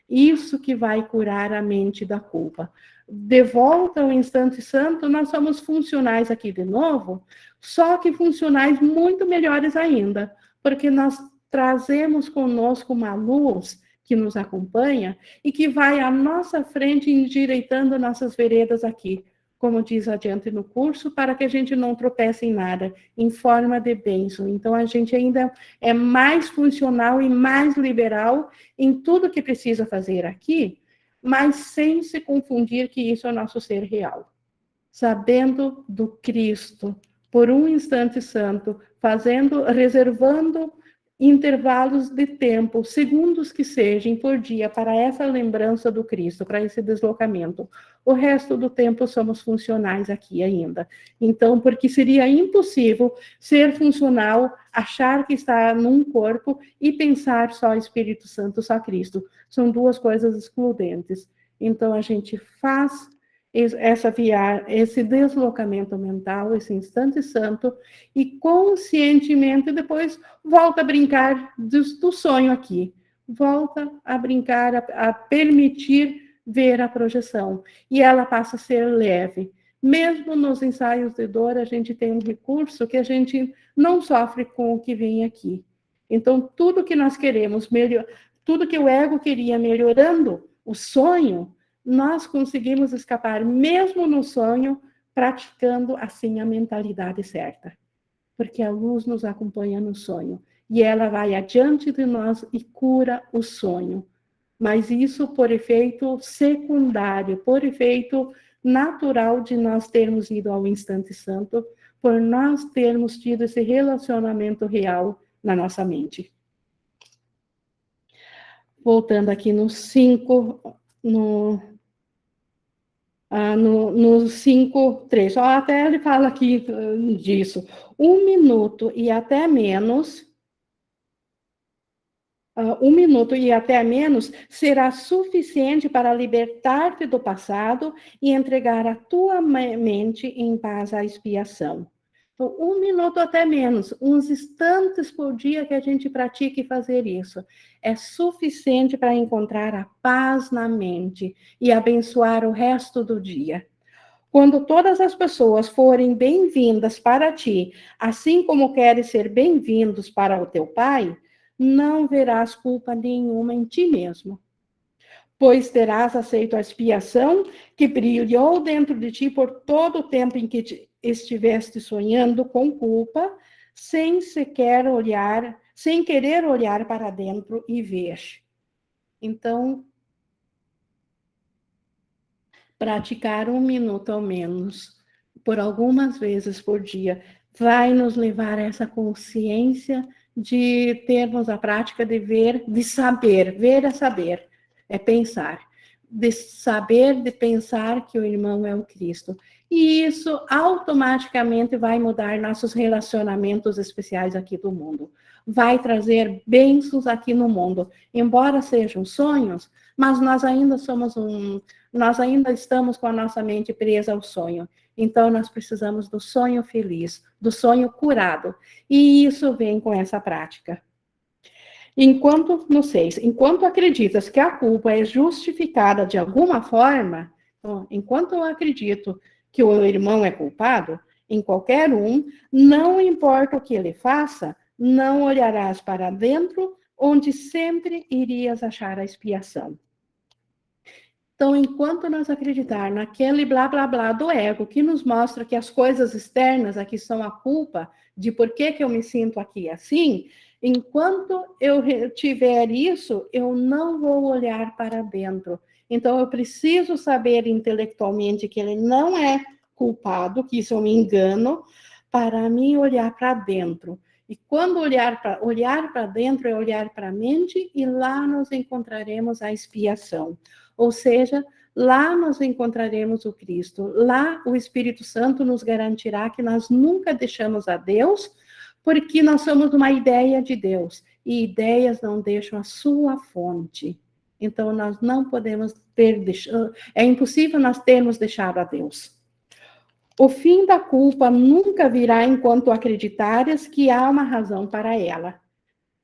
Isso que vai curar a mente da culpa. De volta ao instante santo, nós somos funcionais aqui de novo, só que funcionais muito melhores ainda, porque nós trazemos conosco uma luz que nos acompanha e que vai à nossa frente endireitando nossas veredas aqui, como diz adiante no curso, para que a gente não tropece em nada, em forma de bênção. Então, a gente ainda é mais funcional e mais liberal em tudo que precisa fazer aqui, mas sem se confundir que isso é nosso ser real. Sabendo do Cristo, por um instante santo, reservando intervalos de tempo, segundos que sejam por dia, para essa lembrança do Cristo, para esse deslocamento. O resto do tempo somos funcionais aqui ainda. Então, porque seria impossível ser funcional, achar que está num corpo e pensar só Espírito Santo, só Cristo. São duas coisas excludentes. Então, a gente faz esse deslocamento mental, esse instante santo, e conscientemente depois volta a brincar do sonho aqui, volta a brincar, a permitir ver a projeção, e ela passa a ser leve. Mesmo nos ensaios de dor, a gente tem um recurso que a gente não sofre com o que vem aqui. Então, tudo que nós queremos, tudo que o ego queria melhorando, o sonho, nós conseguimos escapar, mesmo no sonho, praticando assim a mentalidade certa. Porque a luz nos acompanha no sonho. E ela vai adiante de nós e cura o sonho. Mas isso por efeito secundário, por efeito natural de nós termos ido ao instante santo, por nós termos tido esse relacionamento real na nossa mente. Voltando aqui no 5, no 5:3. Até ele fala aqui disso. 1 minuto e até menos, 1 minuto e até menos será suficiente para libertar-te do passado e entregar a tua mente em paz à expiação. Então, 1 minuto até menos, uns instantes por dia que a gente pratique fazer isso, é suficiente para encontrar a paz na mente e abençoar o resto do dia. Quando todas as pessoas forem bem-vindas para ti, assim como queres ser bem-vindos para o teu Pai, não verás culpa nenhuma em ti mesmo, pois terás aceito a expiação que brilhou dentro de ti por todo o tempo em que estiveste sonhando com culpa, sem querer olhar para dentro e ver. Então, praticar 1 minuto ao menos, por algumas vezes por dia, vai nos levar a essa consciência de termos a prática de ver, de saber. Ver é saber, é pensar. De saber, de pensar que o irmão é o Cristo. E isso automaticamente vai mudar nossos relacionamentos especiais aqui do mundo. Vai trazer bênçãos aqui no mundo. Embora sejam sonhos, mas nós ainda estamos com a nossa mente presa ao sonho. Então, nós precisamos do sonho feliz, do sonho curado. E isso vem com essa prática. Enquanto acreditas que a culpa é justificada de alguma forma, então, enquanto eu acredito que o irmão é culpado, em qualquer um, não importa o que ele faça, não olharás para dentro, onde sempre irias achar a expiação. Então, enquanto nós acreditar naquele blá, blá, blá do ego, que nos mostra que as coisas externas aqui são a culpa de por que eu me sinto aqui assim, enquanto eu tiver isso, eu não vou olhar para dentro. Então, eu preciso saber intelectualmente que ele não é culpado, que isso é um engano, para mim olhar para dentro. E quando olhar para dentro é olhar para a mente, e lá nós encontraremos a expiação. Ou seja, lá nós encontraremos o Cristo. Lá o Espírito Santo nos garantirá que nós nunca deixamos a Deus, porque nós somos uma ideia de Deus. E ideias não deixam a sua fonte. Então, nós não podemos é impossível nós termos deixado a Deus. O fim da culpa nunca virá enquanto acreditares que há uma razão para ela.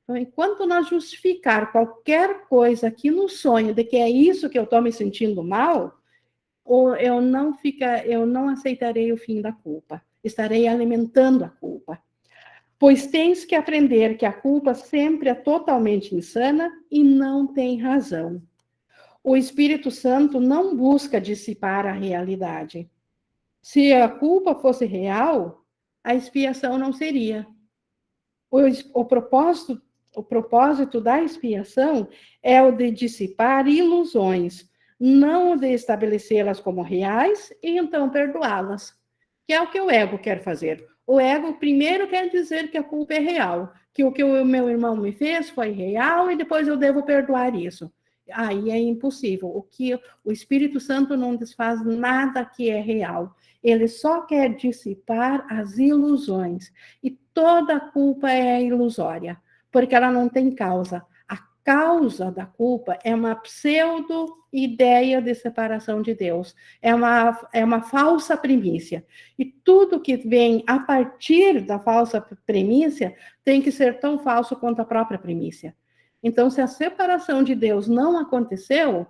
Então, enquanto nós justificar qualquer coisa aqui no sonho de que é isso que eu estou me sentindo mal, eu não aceitarei o fim da culpa. Estarei alimentando a culpa. Pois tens que aprender que a culpa sempre é totalmente insana e não tem razão. O Espírito Santo não busca dissipar a realidade. Se a culpa fosse real, a expiação não seria. O propósito da expiação é o de dissipar ilusões, não o de estabelecê-las como reais e então perdoá-las, que é o que o ego quer fazer. O ego primeiro quer dizer que a culpa é real, que o meu irmão me fez foi real e depois eu devo perdoar isso. Aí é impossível. O Espírito Santo não desfaz nada que é real. Ele só quer dissipar as ilusões. E toda culpa é ilusória, porque ela não tem causa. A causa da culpa é uma pseudo-ideia de separação de Deus. É uma falsa premissa. E tudo que vem a partir da falsa premissa tem que ser tão falso quanto a própria premissa. Então, se a separação de Deus não aconteceu,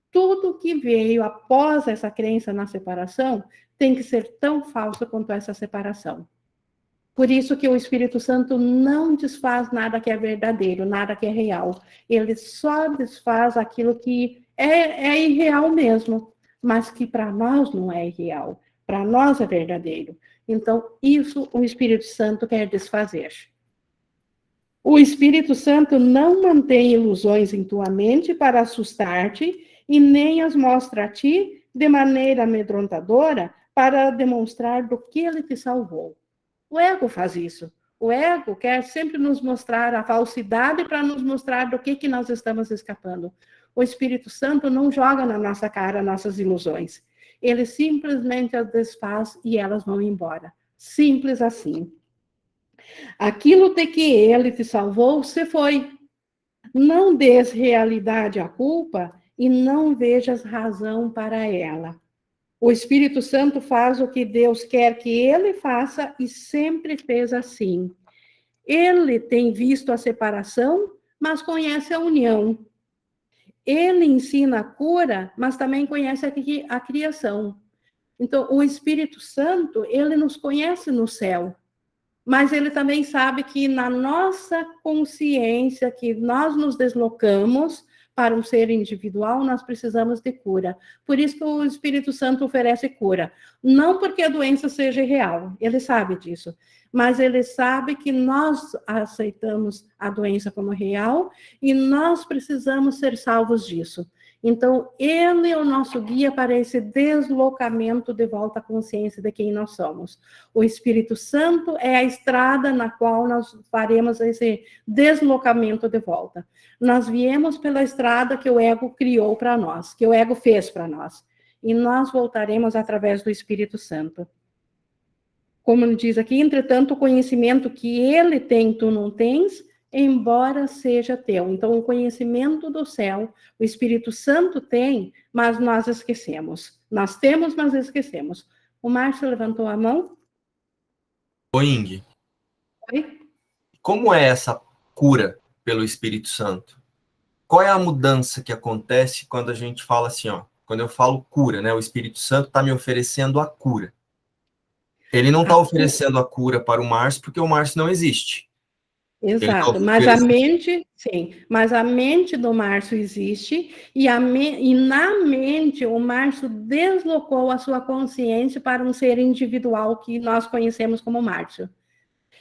tudo que veio após essa crença na separação tem que ser tão falso quanto essa separação. Por isso que o Espírito Santo não desfaz nada que é verdadeiro, nada que é real. Ele só desfaz aquilo que é irreal mesmo, mas que para nós não é irreal, para nós é verdadeiro. Então, isso o Espírito Santo quer desfazer. O Espírito Santo não mantém ilusões em tua mente para assustar-te e nem as mostra a ti de maneira amedrontadora para demonstrar do que ele te salvou. O ego faz isso. O ego quer sempre nos mostrar a falsidade para nos mostrar do que nós estamos escapando. O Espírito Santo não joga na nossa cara nossas ilusões. Ele simplesmente as desfaz e elas vão embora. Simples assim. Aquilo de que ele te salvou, se foi. Não des realidade à culpa e não vejas razão para ela. O Espírito Santo faz o que Deus quer que ele faça e sempre fez assim. Ele tem visto a separação, mas conhece a união. Ele ensina a cura, mas também conhece a criação. Então, o Espírito Santo, ele nos conhece no céu, mas ele também sabe que na nossa consciência, que nós nos deslocamos para um ser individual, nós precisamos de cura. Por isso que o Espírito Santo oferece cura. Não porque a doença seja real, ele sabe disso, mas ele sabe que nós aceitamos a doença como real e nós precisamos ser salvos disso. Então, ele é o nosso guia para esse deslocamento de volta à consciência de quem nós somos. O Espírito Santo é a estrada na qual nós faremos esse deslocamento de volta. Nós viemos pela estrada que o ego criou para nós, que o ego fez para nós. E nós voltaremos através do Espírito Santo. Como diz aqui, entretanto, o conhecimento que ele tem, tu não tens, embora seja teu. Então, o conhecimento do céu, o Espírito Santo tem, mas nós esquecemos. Nós temos, mas esquecemos. O Márcio levantou a mão. Oi, Ing. Oi? Como é essa cura pelo Espírito Santo? Qual é a mudança que acontece quando a gente fala assim, ó? Quando eu falo cura, né? O Espírito Santo está me oferecendo a cura. Ele não está oferecendo a cura para o Márcio porque o Márcio não existe. Exato, mas a mente, sim, mas a mente do Márcio existe e na mente o Márcio deslocou a sua consciência para um ser individual que nós conhecemos como Márcio.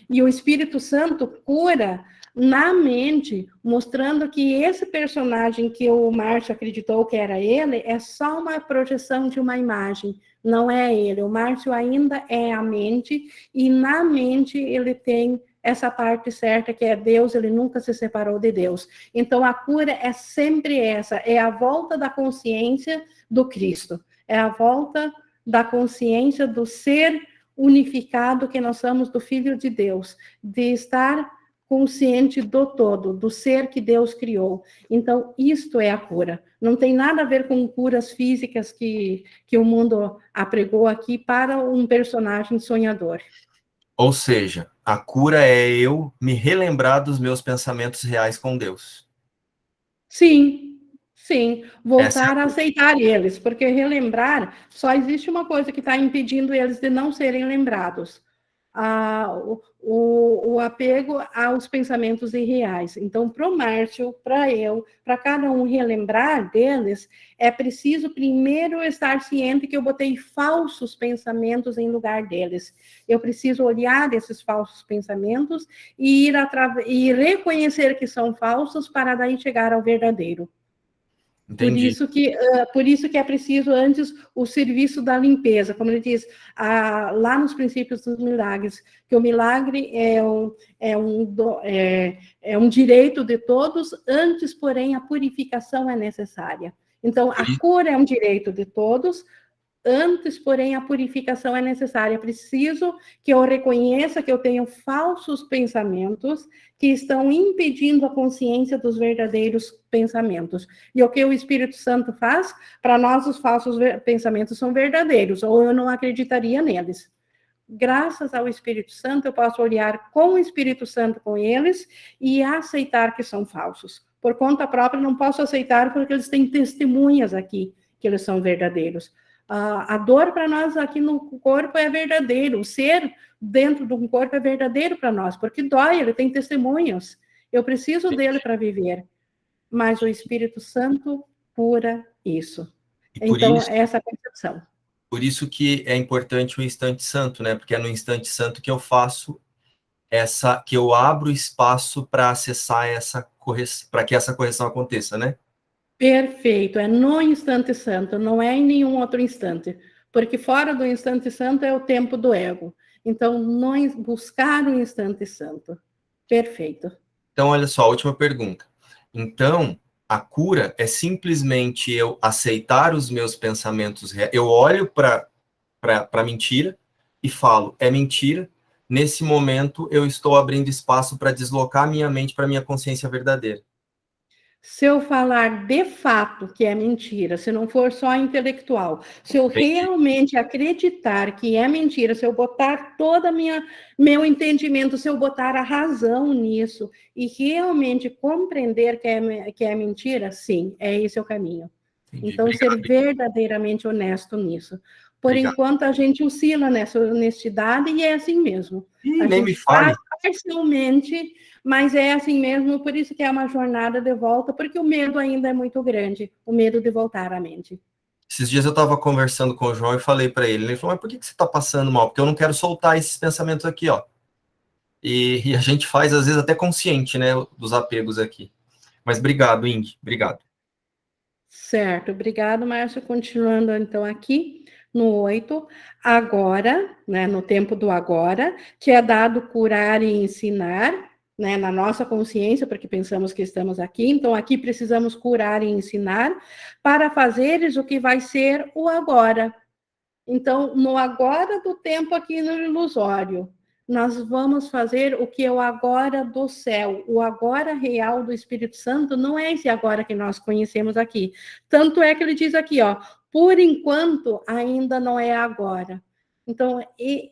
E o Espírito Santo cura na mente, mostrando que esse personagem que o Márcio acreditou que era ele é só uma projeção de uma imagem, não é ele. O Márcio ainda é a mente e na mente ele tem essa parte certa que é Deus, ele nunca se separou de Deus. Então, a cura é sempre essa, é a volta da consciência do Cristo, é a volta da consciência do ser unificado que nós somos, do Filho de Deus, de estar consciente do todo, do ser que Deus criou. Então, isto é a cura. Não tem nada a ver com curas físicas que o mundo apregou aqui para um personagem sonhador. Ou seja, a cura é eu me relembrar dos meus pensamentos reais com Deus. Sim, sim. Voltar Essa a aceitar eles, porque relembrar, só existe uma coisa que está impedindo eles de não serem lembrados. O apego aos pensamentos irreais. Então, para o Márcio, para eu, para cada um relembrar deles, é preciso primeiro estar ciente que eu botei falsos pensamentos em lugar deles. Eu preciso olhar esses falsos pensamentos e e reconhecer que são falsos para daí chegar ao verdadeiro. Entendi. Por isso que é preciso antes o serviço da limpeza, como ele diz lá nos princípios dos milagres, que o milagre é um direito de todos, antes, porém, a purificação é necessária. Então, a cura é um direito de todos, antes, porém, a purificação é necessária. É preciso que eu reconheça que eu tenho falsos pensamentos que estão impedindo a consciência dos verdadeiros pensamentos. E o que o Espírito Santo faz? Para nós, os falsos pensamentos são verdadeiros, ou eu não acreditaria neles. Graças ao Espírito Santo, eu posso olhar com o Espírito Santo com eles e aceitar que são falsos. Por conta própria, não posso aceitar porque eles têm testemunhas aqui que eles são verdadeiros. A dor para nós aqui no corpo é verdadeiro, o ser dentro de um corpo é verdadeiro para nós, porque dói, ele tem testemunhas. Eu preciso dele para viver, mas o Espírito Santo cura isso. Então, essa é a percepção. Por isso que é importante o instante santo, né? Porque é no instante santo que eu faço que eu abro espaço para acessar essa correção, para que essa correção aconteça, né? Perfeito, é no instante santo, não é em nenhum outro instante, porque fora do instante santo é o tempo do ego. Então, buscar o instante santo. Perfeito. Então, olha só, a última pergunta. Então, a cura é simplesmente eu aceitar os meus pensamentos reais. Eu olho para a mentira e falo, é mentira. Nesse momento, eu estou abrindo espaço para deslocar minha mente para minha consciência verdadeira. Se eu falar de fato que é mentira, se não for só intelectual, se eu realmente acreditar que é mentira, se eu botar toda meu entendimento, se eu botar a razão nisso e realmente compreender que é mentira, sim, esse é o caminho. Entendi. Então, Obrigado. ser verdadeiramente honesto nisso. Por Obrigado. enquanto, a gente oscila nessa honestidade e é assim mesmo. A nem gente me fale. faz parcialmente, mas é assim mesmo, por isso que é uma jornada de volta, porque o medo ainda é muito grande, o medo de voltar à mente. Esses dias eu estava conversando com o João e falei para ele, ele falou, mas por que você está passando mal? Porque eu não quero soltar esses pensamentos aqui, ó. E a gente faz, às vezes, até consciente, né, dos apegos aqui. Mas obrigado, Ing, obrigado. Certo, obrigado, Márcio. Continuando, então, aqui no 8, agora, né, no tempo do agora, que é dado curar e ensinar, né, na nossa consciência, porque pensamos que estamos aqui, então aqui precisamos curar e ensinar para fazeres o que vai ser o agora. Então, no agora do tempo aqui no ilusório, nós vamos fazer o que é o agora do céu, o agora real do Espírito Santo, não é esse agora que nós conhecemos aqui. Tanto é que ele diz aqui, ó, por enquanto ainda não é agora. Então,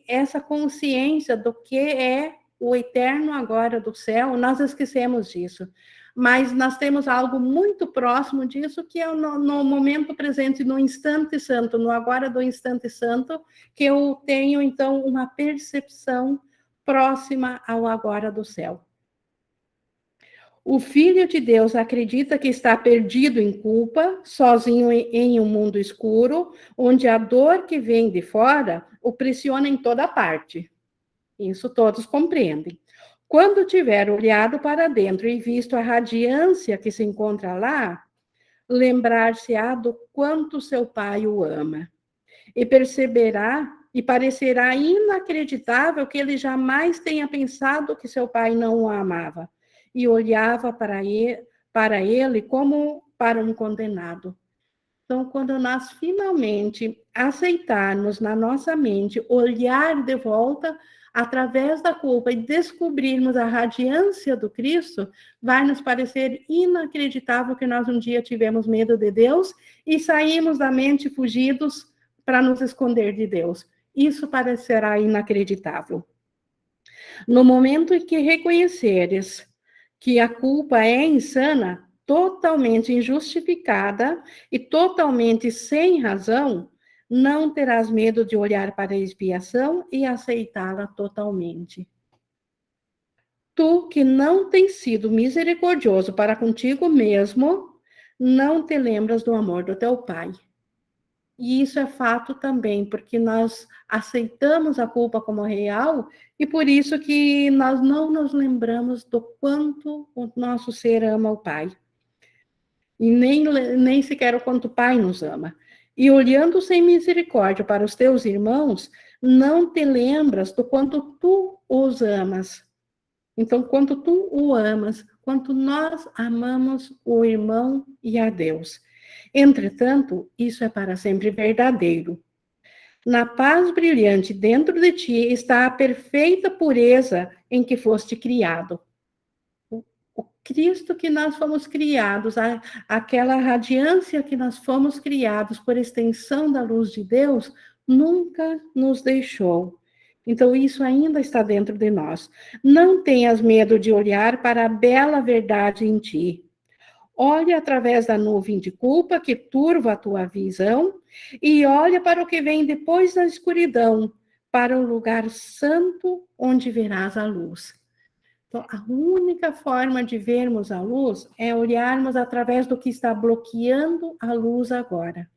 essa consciência do que é o eterno agora do céu, nós esquecemos disso. Mas nós temos algo muito próximo disso, que é no momento presente, no instante santo, no agora do instante santo, que eu tenho, então, uma percepção próxima ao agora do céu. O Filho de Deus acredita que está perdido em culpa, sozinho em um mundo escuro, onde a dor que vem de fora o pressiona em toda parte. Isso todos compreendem. Quando tiver olhado para dentro e visto a radiância que se encontra lá, lembrar-se-á do quanto seu pai o ama e perceberá e parecerá inacreditável que ele jamais tenha pensado que seu pai não o amava e olhava para ele como para um condenado. Então, quando nós finalmente aceitarmos na nossa mente, olhar de volta através da culpa e descobrirmos a radiância do Cristo, vai nos parecer inacreditável que nós um dia tivemos medo de Deus e saímos da mente fugidos para nos esconder de Deus. Isso parecerá inacreditável. No momento em que reconheceres que a culpa é insana, totalmente injustificada e totalmente sem razão, não terás medo de olhar para a expiação e aceitá-la totalmente. Tu que não tens sido misericordioso para contigo mesmo, não te lembras do amor do teu Pai. E isso é fato também, porque nós aceitamos a culpa como real e por isso que nós não nos lembramos do quanto o nosso ser ama o Pai. E nem sequer o quanto o Pai nos ama. E olhando sem misericórdia para os teus irmãos, não te lembras do quanto tu os amas. Então, quanto tu o amas, quanto nós amamos o irmão e a Deus. Entretanto, isso é para sempre verdadeiro. Na paz brilhante dentro de ti está a perfeita pureza em que foste criado. O Cristo que nós fomos criados, aquela radiância que nós fomos criados por extensão da luz de Deus, nunca nos deixou. Então, isso ainda está dentro de nós. Não tenhas medo de olhar para a bela verdade em ti. Olha através da nuvem de culpa que turva a tua visão e olha para o que vem depois da escuridão, para o lugar santo onde verás a luz. Então, a única forma de vermos a luz é olharmos através do que está bloqueando a luz agora.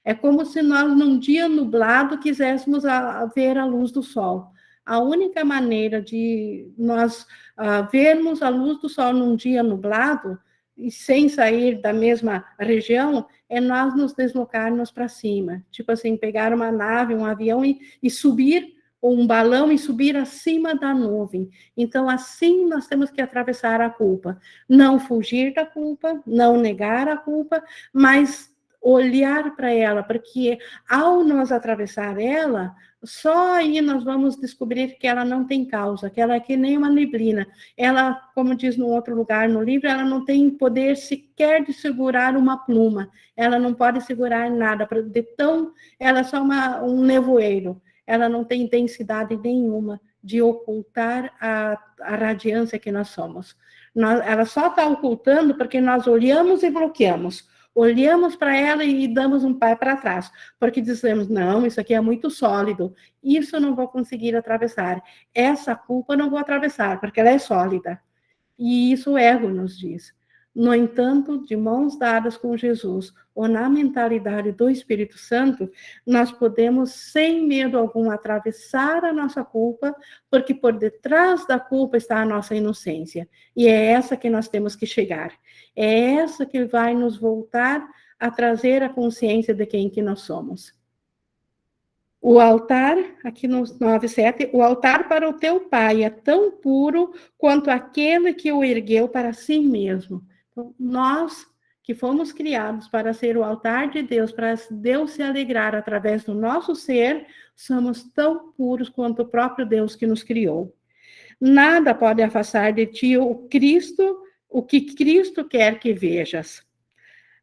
É como se nós, num dia nublado, quiséssemos ver a luz do sol. A única maneira de nós vermos a luz do sol num dia nublado, e sem sair da mesma região, é nós nos deslocarmos para cima. Tipo assim, pegar uma nave, um avião e subir, ou um balão e subir acima da nuvem. Então, assim nós temos que atravessar a culpa. Não fugir da culpa, não negar a culpa, mas olhar para ela, porque ao nós atravessar ela, só aí nós vamos descobrir que ela não tem causa, que ela é que nem uma neblina. Ela, como diz no outro lugar no livro, ela não tem poder sequer de segurar uma pluma. Ela não pode segurar nada, de tão, ela é só um nevoeiro. Ela não tem intensidade nenhuma de ocultar a radiância que nós somos. Ela só está ocultando porque nós olhamos e bloqueamos. Olhamos para ela e damos um pé para trás, porque dizemos, não, isso aqui é muito sólido, isso eu não vou conseguir atravessar, essa culpa eu não vou atravessar, porque ela é sólida. E isso o ego nos diz. No entanto, de mãos dadas com Jesus, ou na mentalidade do Espírito Santo, nós podemos, sem medo algum, atravessar a nossa culpa, porque por detrás da culpa está a nossa inocência. E é essa que nós temos que chegar. É essa que vai nos voltar a trazer a consciência de quem que nós somos. O altar, aqui no 9:7, o altar para o teu pai é tão puro quanto aquele que o ergueu para si mesmo. Então, nós que fomos criados para ser o altar de Deus, para Deus se alegrar através do nosso ser, somos tão puros quanto o próprio Deus que nos criou. Nada pode afastar de ti o que Cristo quer que vejas.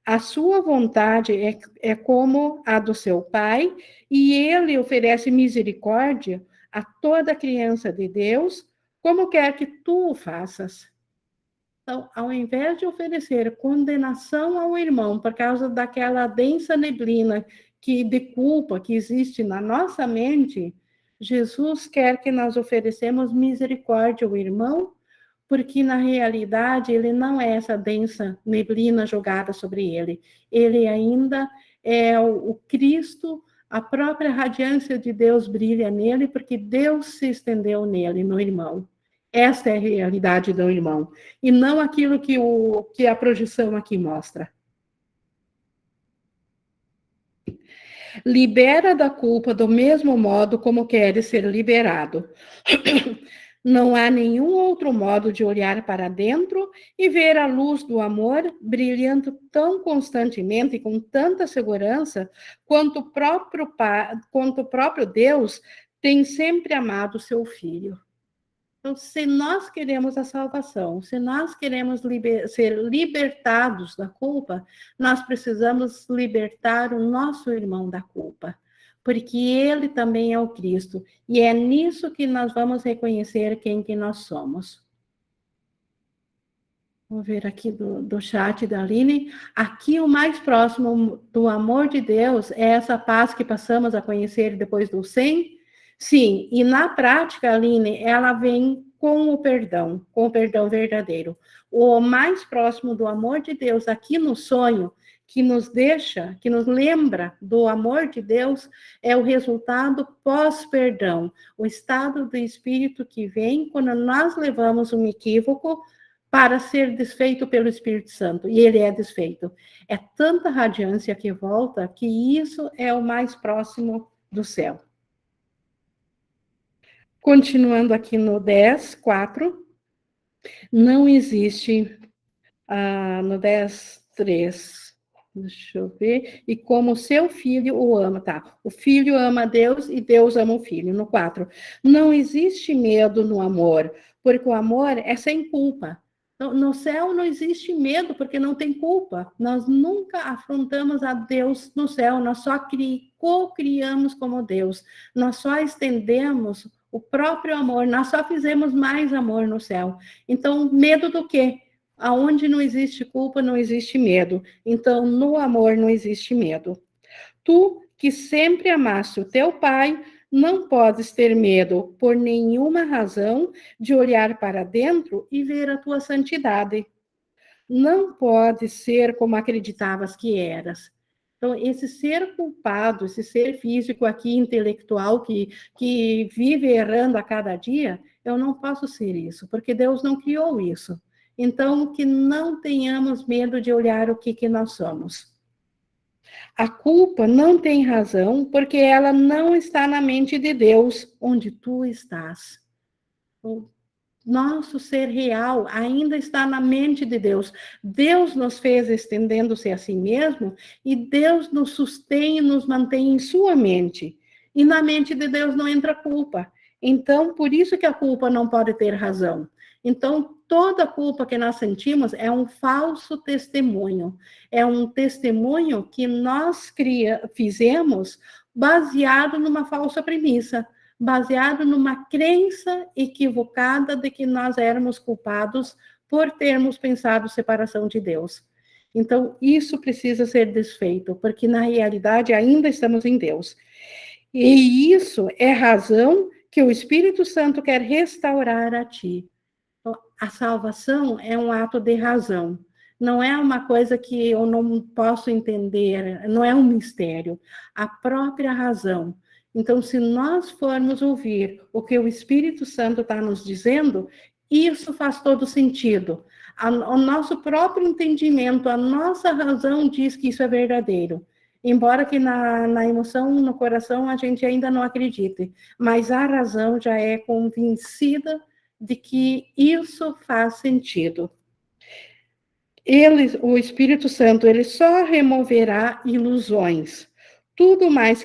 A sua vontade é como a do seu Pai, e ele oferece misericórdia a toda criança de Deus, como quer que tu o faças. Então, ao invés de oferecer condenação ao irmão por causa daquela densa neblina de culpa que existe na nossa mente, Jesus quer que nós oferecemos misericórdia ao irmão, porque na realidade ele não é essa densa neblina jogada sobre ele. Ele ainda é o Cristo, a própria radiância de Deus brilha nele, porque Deus se estendeu nele, no irmão. Essa é a realidade do irmão, e não aquilo que a projeção aqui mostra. Libera da culpa do mesmo modo como queres ser liberado. Não há nenhum outro modo de olhar para dentro e ver a luz do amor brilhando tão constantemente e com tanta segurança quanto o próprio Deus tem sempre amado seu filho. Então, se nós queremos a salvação, se nós queremos ser libertados da culpa, nós precisamos libertar o nosso irmão da culpa, porque ele também é o Cristo, e é nisso que nós vamos reconhecer quem que nós somos. Vou ver aqui do chat da Aline. Aqui o mais próximo do amor de Deus é essa paz que passamos a conhecer depois do 100. Sim, e na prática, Aline, ela vem com o perdão verdadeiro. O mais próximo do amor de Deus aqui no sonho, que nos deixa, que nos lembra do amor de Deus, é o resultado pós-perdão, o estado do espírito que vem quando nós levamos um equívoco para ser desfeito pelo Espírito Santo, e ele é desfeito. É tanta radiância que volta, que isso é o mais próximo do céu. Continuando aqui no 10:4, não existe, no 10:3, deixa eu ver, e como seu filho o ama, tá? O filho ama a Deus e Deus ama o filho. No 4, não existe medo no amor, porque o amor é sem culpa. No céu não existe medo, porque não tem culpa. Nós nunca afrontamos a Deus no céu, nós só co-criamos como Deus. Nós só estendemos o próprio amor, nós só fizemos mais amor no céu. Então, medo do quê? Aonde não existe culpa, não existe medo. Então, no amor não existe medo. Tu, que sempre amaste o teu pai, não podes ter medo, por nenhuma razão, de olhar para dentro e ver a tua santidade. Não pode ser como acreditavas que eras. Então, esse ser culpado, esse ser físico aqui, intelectual, que vive errando a cada dia, eu não posso ser isso, porque Deus não criou isso. Então, que não tenhamos medo de olhar o que nós somos. A culpa não tem razão, porque ela não está na mente de Deus, onde tu estás. O nosso ser real ainda está na mente de Deus. Deus nos fez estendendo-se a si mesmo, e Deus nos sustém e nos mantém em sua mente. E na mente de Deus não entra culpa. Então, por isso que a culpa não pode ter razão. Então, toda culpa que nós sentimos é um falso testemunho. É um testemunho que nós fizemos baseado numa falsa premissa, baseado numa crença equivocada de que nós éramos culpados por termos pensado separação de Deus. Então, isso precisa ser desfeito, porque na realidade ainda estamos em Deus. E isso é razão que o Espírito Santo quer restaurar a ti. A salvação é um ato de razão. Não é uma coisa que eu não posso entender, não é um mistério. A própria razão. Então, se nós formos ouvir o que o Espírito Santo está nos dizendo, isso faz todo sentido. O nosso próprio entendimento, a nossa razão diz que isso é verdadeiro. Embora que na emoção, no coração, a gente ainda não acredite. Mas a razão já é convencida de que isso faz sentido. O Espírito Santo, ele só removerá ilusões. Tudo mais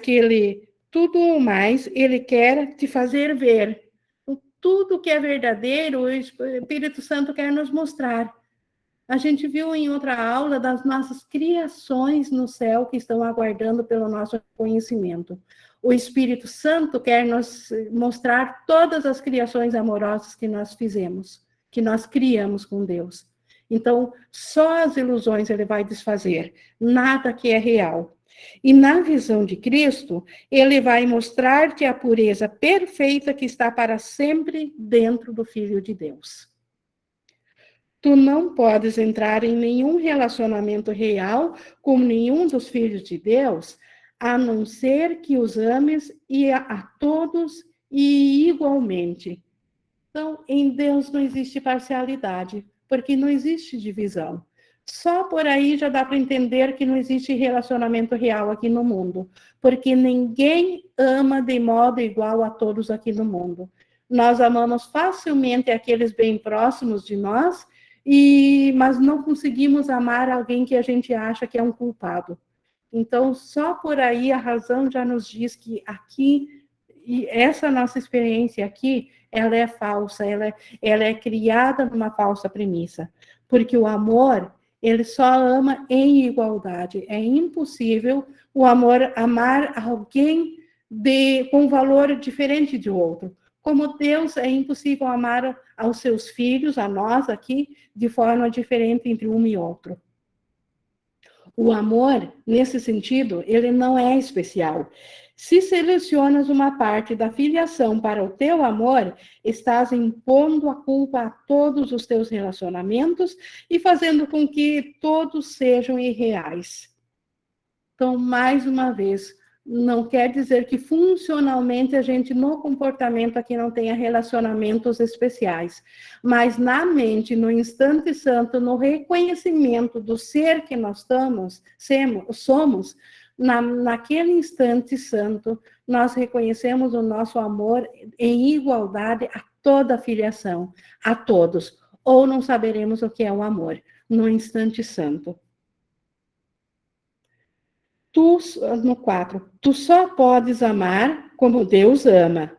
ele quer te fazer ver. Tudo que é verdadeiro, o Espírito Santo quer nos mostrar. A gente viu em outra aula das nossas criações no céu que estão aguardando pelo nosso conhecimento. O Espírito Santo quer nos mostrar todas as criações amorosas que nós fizemos, que nós criamos com Deus. Então, só as ilusões ele vai desfazer, nada que é real. E na visão de Cristo, ele vai mostrar-te a pureza perfeita que está para sempre dentro do Filho de Deus. Tu não podes entrar em nenhum relacionamento real com nenhum dos filhos de Deus, a não ser que os ames a todos e igualmente. Então, em Deus não existe parcialidade, porque não existe divisão. Só por aí já dá para entender que não existe relacionamento real aqui no mundo, porque ninguém ama de modo igual a todos aqui no mundo. Nós amamos facilmente aqueles bem próximos de nós, mas não conseguimos amar alguém que a gente acha que é um culpado. Então, só por aí a razão já nos diz que aqui, e essa nossa experiência aqui, ela é falsa, ela é criada numa falsa premissa, porque o amor, ele só ama em igualdade. É impossível o amor amar alguém com valor diferente de outro. Como Deus, é impossível amar aos seus filhos, a nós aqui, de forma diferente entre um e outro. O amor, nesse sentido, ele não é especial. Se selecionas uma parte da filiação para o teu amor, estás impondo a culpa a todos os teus relacionamentos e fazendo com que todos sejam irreais. Então, mais uma vez, não quer dizer que funcionalmente a gente, no comportamento aqui, não tenha relacionamentos especiais, mas na mente, no instante santo, no reconhecimento do ser que nós somos, naquele instante santo, nós reconhecemos o nosso amor em igualdade a toda a filiação, a todos, ou não saberemos o que é o amor, no instante santo. No 4, tu só podes amar como Deus ama.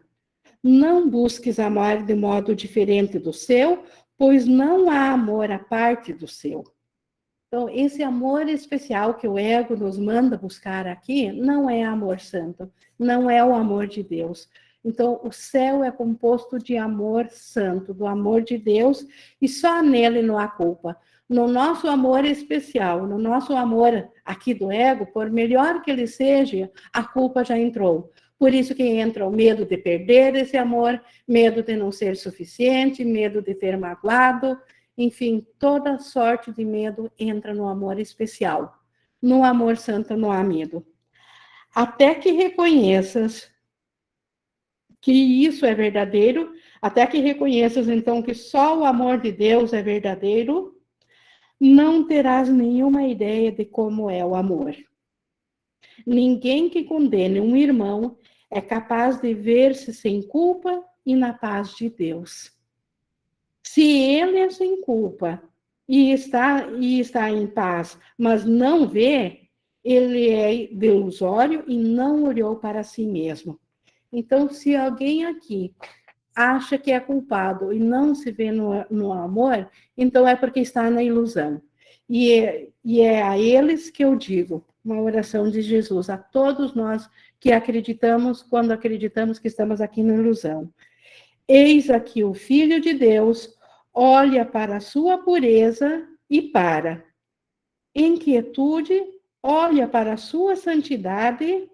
Não busques amar de modo diferente do seu, pois não há amor à parte do seu. Então, esse amor especial que o ego nos manda buscar aqui, não é amor santo, não é o amor de Deus. Então, o céu é composto de amor santo, do amor de Deus, e só nele não há culpa. No nosso amor especial, no nosso amor aqui do ego, por melhor que ele seja, a culpa já entrou. Por isso que entra o medo de perder esse amor, medo de não ser suficiente, medo de ter magoado, enfim, toda sorte de medo entra no amor especial. No amor santo não há medo. Até que reconheças que isso é verdadeiro, até que reconheças, então, que só o amor de Deus é verdadeiro, não terás nenhuma ideia de como é o amor. Ninguém que condene um irmão é capaz de ver-se sem culpa e na paz de Deus. Se ele é sem culpa e está em paz, mas não vê, ele é delusório e não olhou para si mesmo. Então, se alguém aqui acha que é culpado e não se vê no amor, então é porque está na ilusão. E é a eles que eu digo, uma oração de Jesus, a todos nós que acreditamos, quando acreditamos que estamos aqui na ilusão. Eis aqui o Filho de Deus, olha para a sua pureza e para. Em quietude, olha para a sua santidade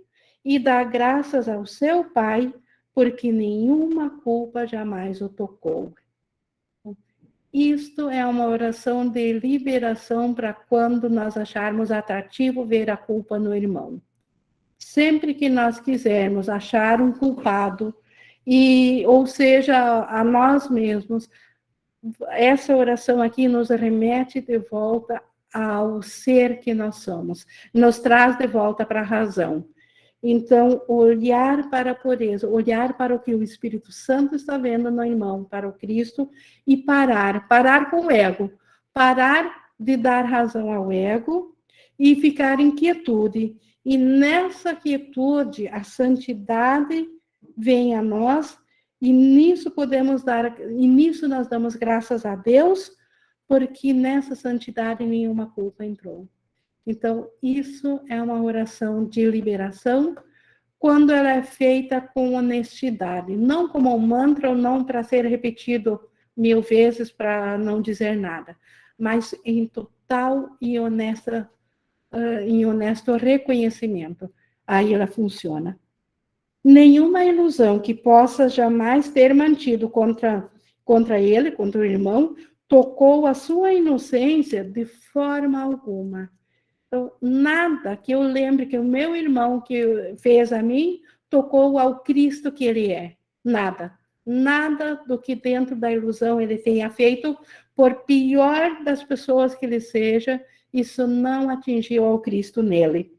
e dá graças ao seu Pai, porque nenhuma culpa jamais o tocou. Isto é uma oração de liberação para quando nós acharmos atrativo ver a culpa no irmão. Sempre que nós quisermos achar um culpado, ou seja, a nós mesmos, essa oração aqui nos remete de volta ao ser que nós somos, nos traz de volta para a razão. Então, olhar para a pureza, olhar para o que o Espírito Santo está vendo no irmão, para o Cristo, e parar com o ego, parar de dar razão ao ego e ficar em quietude. E nessa quietude, a santidade vem a nós, e nisso nós damos graças a Deus, porque nessa santidade nenhuma culpa entrou. Então, isso é uma oração de liberação, quando ela é feita com honestidade, não como um mantra, ou não para ser repetido 1000 vezes para não dizer nada, mas em total e honesto reconhecimento. Aí ela funciona. Nenhuma ilusão que possa jamais ter mantido contra ele, contra o irmão, tocou a sua inocência de forma alguma. Então, nada que eu lembre que o meu irmão que fez a mim tocou ao Cristo que ele é. Nada. Nada do que dentro da ilusão ele tenha feito, por pior das pessoas que ele seja, isso não atingiu ao Cristo nele.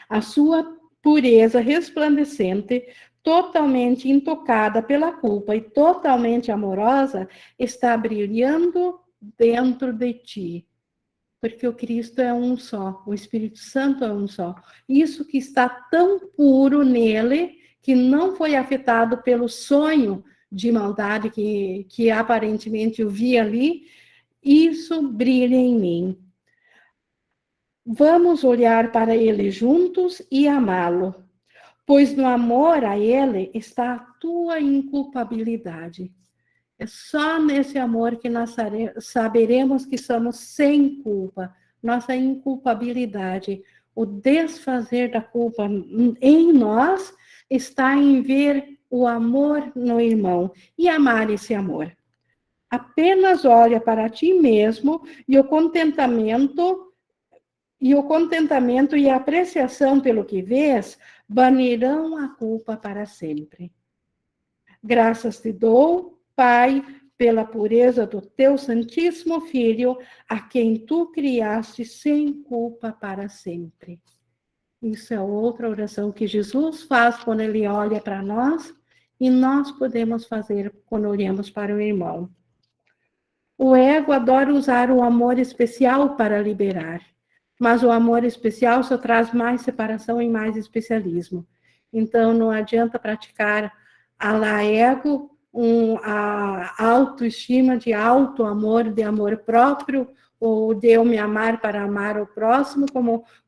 A sua pureza resplandecente, totalmente intocada pela culpa e totalmente amorosa, está brilhando dentro de ti. Porque o Cristo é um só, o Espírito Santo é um só. Isso que está tão puro nele, que não foi afetado pelo sonho de maldade que aparentemente eu vi ali, isso brilha em mim. Vamos olhar para ele juntos e amá-lo, pois no amor a ele está a tua inculpabilidade. É só nesse amor que nós saberemos que somos sem culpa, nossa inculpabilidade. O desfazer da culpa em nós está em ver o amor no irmão e amar esse amor. Apenas olha para ti mesmo e o contentamento e a apreciação pelo que vês banirão a culpa para sempre. Graças te dou, Pai, pela pureza do teu Santíssimo Filho, a quem tu criaste sem culpa para sempre. Isso é outra oração que Jesus faz quando ele olha para nós e nós podemos fazer quando olhamos para o irmão. O ego adora usar o amor especial para liberar, mas o amor especial só traz mais separação e mais especialismo. Então, não adianta praticar a la ego, a autoestima de auto-amor, de amor próprio, ou de eu me amar para amar o próximo,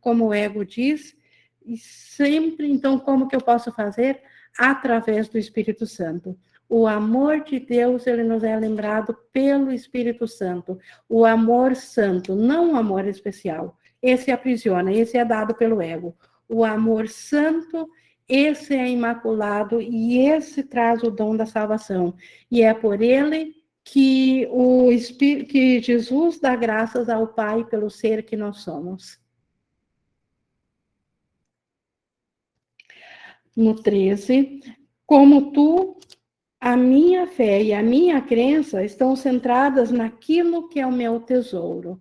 como o ego diz. E sempre, então, como que eu posso fazer? Através do Espírito Santo. O amor de Deus, ele nos é lembrado pelo Espírito Santo. O amor santo, não o amor especial. Esse aprisiona, esse é dado pelo ego. O amor santo, esse é imaculado e esse traz o dom da salvação. E é por ele que Jesus dá graças ao Pai pelo ser que nós somos. No 13, como tu, a minha fé e a minha crença estão centradas naquilo que é o meu tesouro.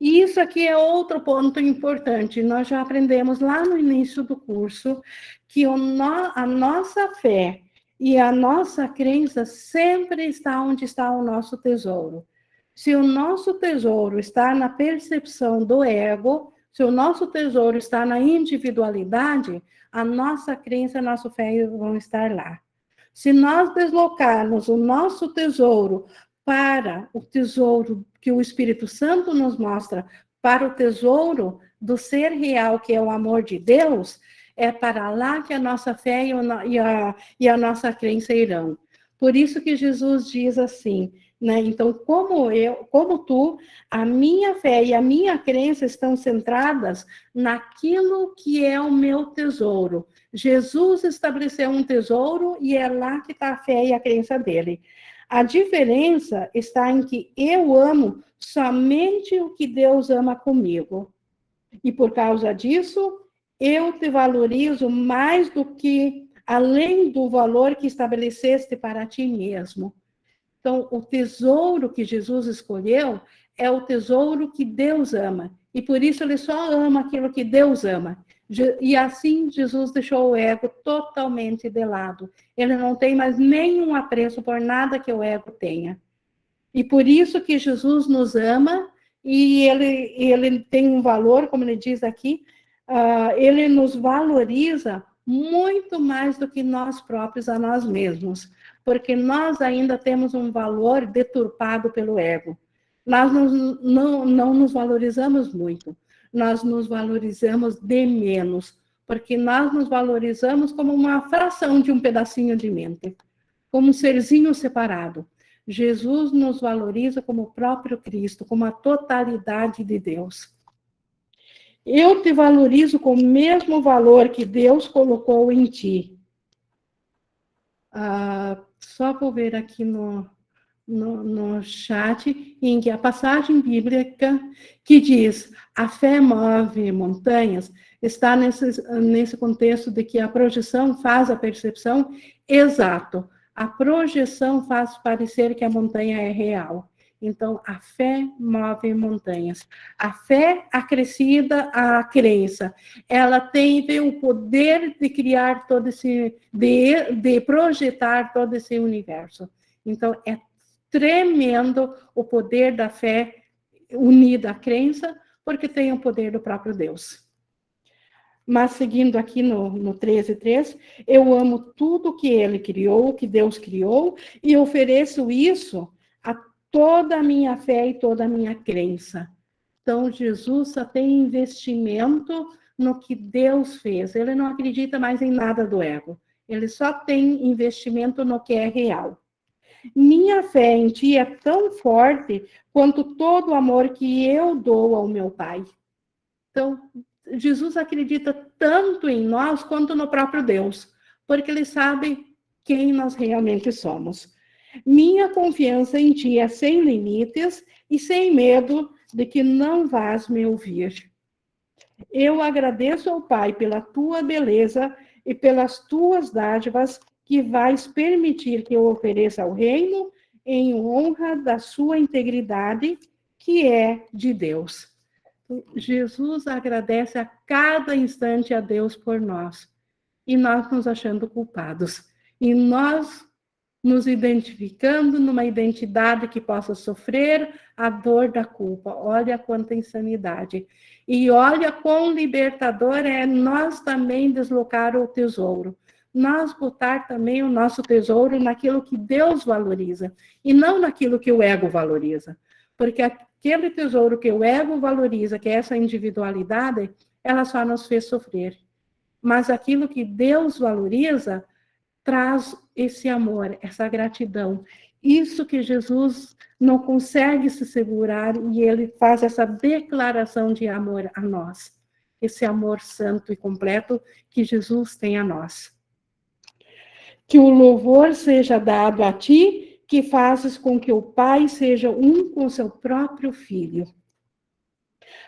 E isso aqui é outro ponto importante. Nós já aprendemos lá no início do curso que a nossa fé e a nossa crença sempre está onde está o nosso tesouro. Se o nosso tesouro está na percepção do ego, se o nosso tesouro está na individualidade, a nossa crença e a nossa fé vão estar lá. Se nós deslocarmos o nosso tesouro para o tesouro que o Espírito Santo nos mostra, para o tesouro do ser real, que é o amor de Deus, é para lá que a nossa fé e a nossa crença irão. Por isso que Jesus diz assim, né? Então, como tu, a minha fé e a minha crença estão centradas naquilo que é o meu tesouro. Jesus estabeleceu um tesouro e é lá que está a fé e a crença dele. A diferença está em que eu amo somente o que Deus ama comigo. E por causa disso, eu te valorizo mais do que, além do valor que estabeleceste para ti mesmo. Então, o tesouro que Jesus escolheu é o tesouro que Deus ama. E por isso ele só ama aquilo que Deus ama. E assim Jesus deixou o ego totalmente de lado. Ele não tem mais nenhum apreço por nada que o ego tenha. E por isso que Jesus nos ama e ele tem um valor, como ele diz aqui, ele nos valoriza muito mais do que nós próprios a nós mesmos, porque nós ainda temos um valor deturpado pelo ego. Nós não nos valorizamos muito, nós nos valorizamos de menos, porque nós nos valorizamos como uma fração de um pedacinho de mente, como um serzinho separado. Jesus nos valoriza como o próprio Cristo, como a totalidade de Deus. Eu te valorizo com o mesmo valor que Deus colocou em ti. Só vou ver aqui no chat, em que a passagem bíblica que diz a fé move montanhas, está nesse contexto de que a projeção faz a percepção, exato. A projeção faz parecer que a montanha é real. Então, a fé move montanhas. A fé acrescida à crença. Ela tem o poder de criar todo esse, de projetar todo esse universo. Então, é tremendo o poder da fé unida à crença, porque tem o poder do próprio Deus. Mas, seguindo aqui no 13:3, eu amo tudo que ele criou, que Deus criou, e ofereço isso a toda a minha fé e toda a minha crença. Então, Jesus só tem investimento no que Deus fez. Ele não acredita mais em nada do ego. Ele só tem investimento no que é real. Minha fé em ti é tão forte quanto todo o amor que eu dou ao meu Pai. Então, Jesus acredita tanto em nós quanto no próprio Deus, porque ele sabe quem nós realmente somos. Minha confiança em ti é sem limites e sem medo de que não vás me ouvir. Eu agradeço ao Pai pela tua beleza e pelas tuas dádivas que vais permitir que eu ofereça ao reino em honra da sua integridade, que é de Deus. Jesus agradece a cada instante a Deus por nós, e nós nos achando culpados, e nós nos identificando numa identidade que possa sofrer a dor da culpa. Olha quanta insanidade. E olha quão libertador é nós também deslocar o tesouro. Nós botar também o nosso tesouro naquilo que Deus valoriza, e não naquilo que o ego valoriza. Porque aquele tesouro que o ego valoriza, que é essa individualidade, ela só nos fez sofrer. Mas aquilo que Deus valoriza traz esse amor, essa gratidão. Isso que Jesus não consegue se segurar, e ele faz essa declaração de amor a nós. Esse amor santo e completo que Jesus tem a nós. Que o louvor seja dado a ti, que fazes com que o Pai seja um com seu próprio Filho.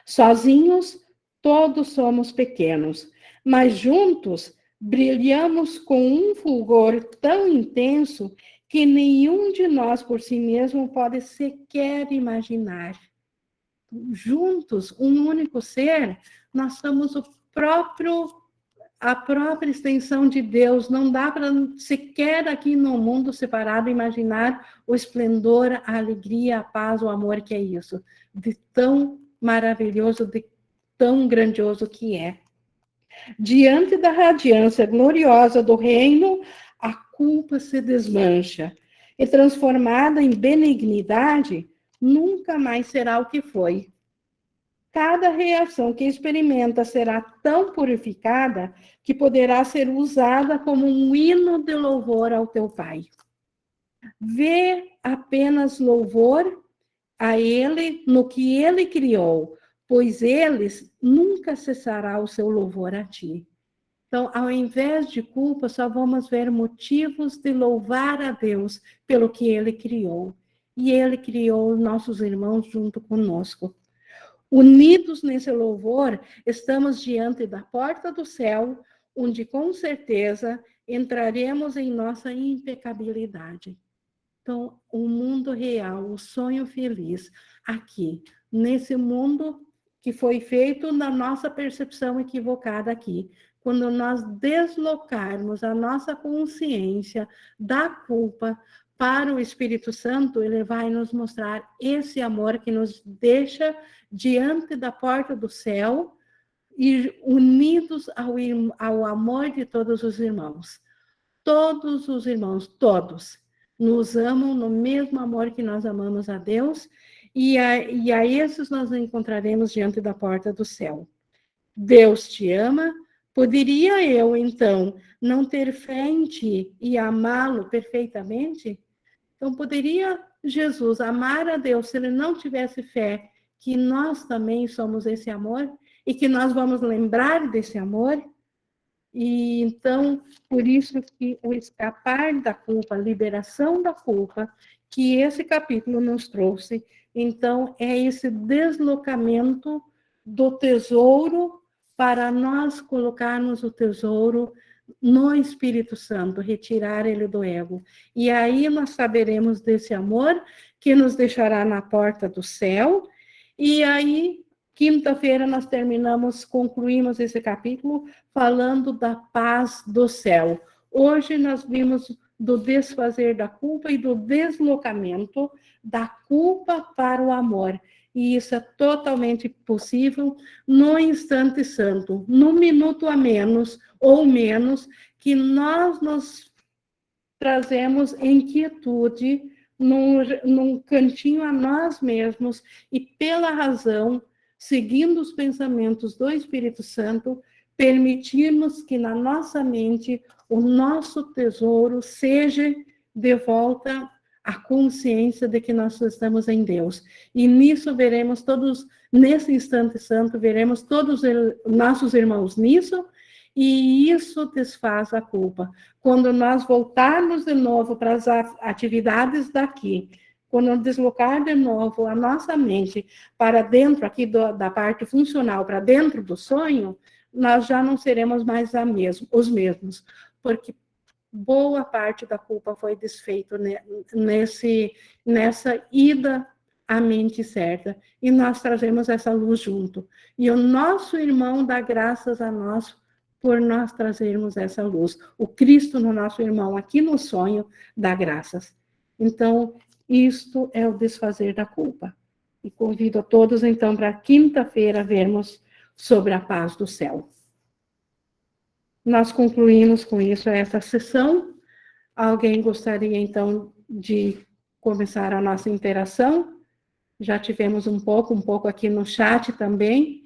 Sozinhos, todos somos pequenos, mas juntos brilhamos com um fulgor tão intenso que nenhum de nós por si mesmo pode sequer imaginar. Juntos, um único ser, nós somos a própria extensão de Deus. Não dá para sequer aqui no mundo separado imaginar o esplendor, a alegria, a paz, o amor que é isso. De tão maravilhoso, de tão grandioso que é. Diante da radiância gloriosa do reino, a culpa se desmancha e, transformada em benignidade, nunca mais será o que foi. Cada reação que experimenta será tão purificada que poderá ser usada como um hino de louvor ao teu Pai. Vê apenas louvor a Ele no que Ele criou, pois eles nunca cessará o seu louvor a ti. Então, ao invés de culpa, só vamos ver motivos de louvar a Deus pelo que Ele criou. E Ele criou nossos irmãos junto conosco. Unidos nesse louvor, estamos diante da porta do céu, onde com certeza entraremos em nossa impecabilidade. Então, o mundo real, o sonho feliz, aqui, nesse mundo que foi feito na nossa percepção equivocada aqui. Quando nós deslocarmos a nossa consciência da culpa para o Espírito Santo, ele vai nos mostrar esse amor que nos deixa diante da porta do céu e unidos ao amor de todos os irmãos. Todos os irmãos, todos, nos amam no mesmo amor que nós amamos a Deus, e a esses nós encontraremos diante da porta do céu. Deus te ama. Poderia eu, então, não ter fé em ti e amá-lo perfeitamente? Então, poderia Jesus amar a Deus se ele não tivesse fé que nós também somos esse amor e que nós vamos lembrar desse amor? E então, por isso que o escapar da culpa, a liberação da culpa, que esse capítulo nos trouxe, então, é esse deslocamento do tesouro para nós colocarmos o tesouro no Espírito Santo, retirar ele do ego. E aí nós saberemos desse amor que nos deixará na porta do céu. E aí, quinta-feira, nós concluímos esse capítulo falando da paz do céu. Hoje nós vimos do desfazer da culpa e do deslocamento da culpa para o amor. E isso é totalmente possível no instante santo, no minuto a menos ou menos, que nós nos trazemos em quietude, num cantinho a nós mesmos, e pela razão, seguindo os pensamentos do Espírito Santo, permitirmos que na nossa mente o nosso tesouro seja de volta a consciência de que nós estamos em Deus. E nisso veremos todos, nesse instante santo, veremos todos nossos irmãos nisso, e isso desfaz a culpa. Quando nós voltarmos de novo para as atividades daqui, quando deslocar de novo a nossa mente para dentro aqui da parte funcional, para dentro do sonho, nós já não seremos mais os mesmos, porque boa parte da culpa foi desfeita nessa ida à mente certa, e nós trazemos essa luz junto. E o nosso irmão dá graças a nós por nós trazermos essa luz. O Cristo no nosso irmão, aqui no sonho, dá graças. Então, isto é o desfazer da culpa. E convido a todos, então, para quinta-feira vermos sobre a paz do céu. Nós concluímos com isso essa sessão. Alguém gostaria, então, de começar a nossa interação? Já tivemos um pouco aqui no chat também.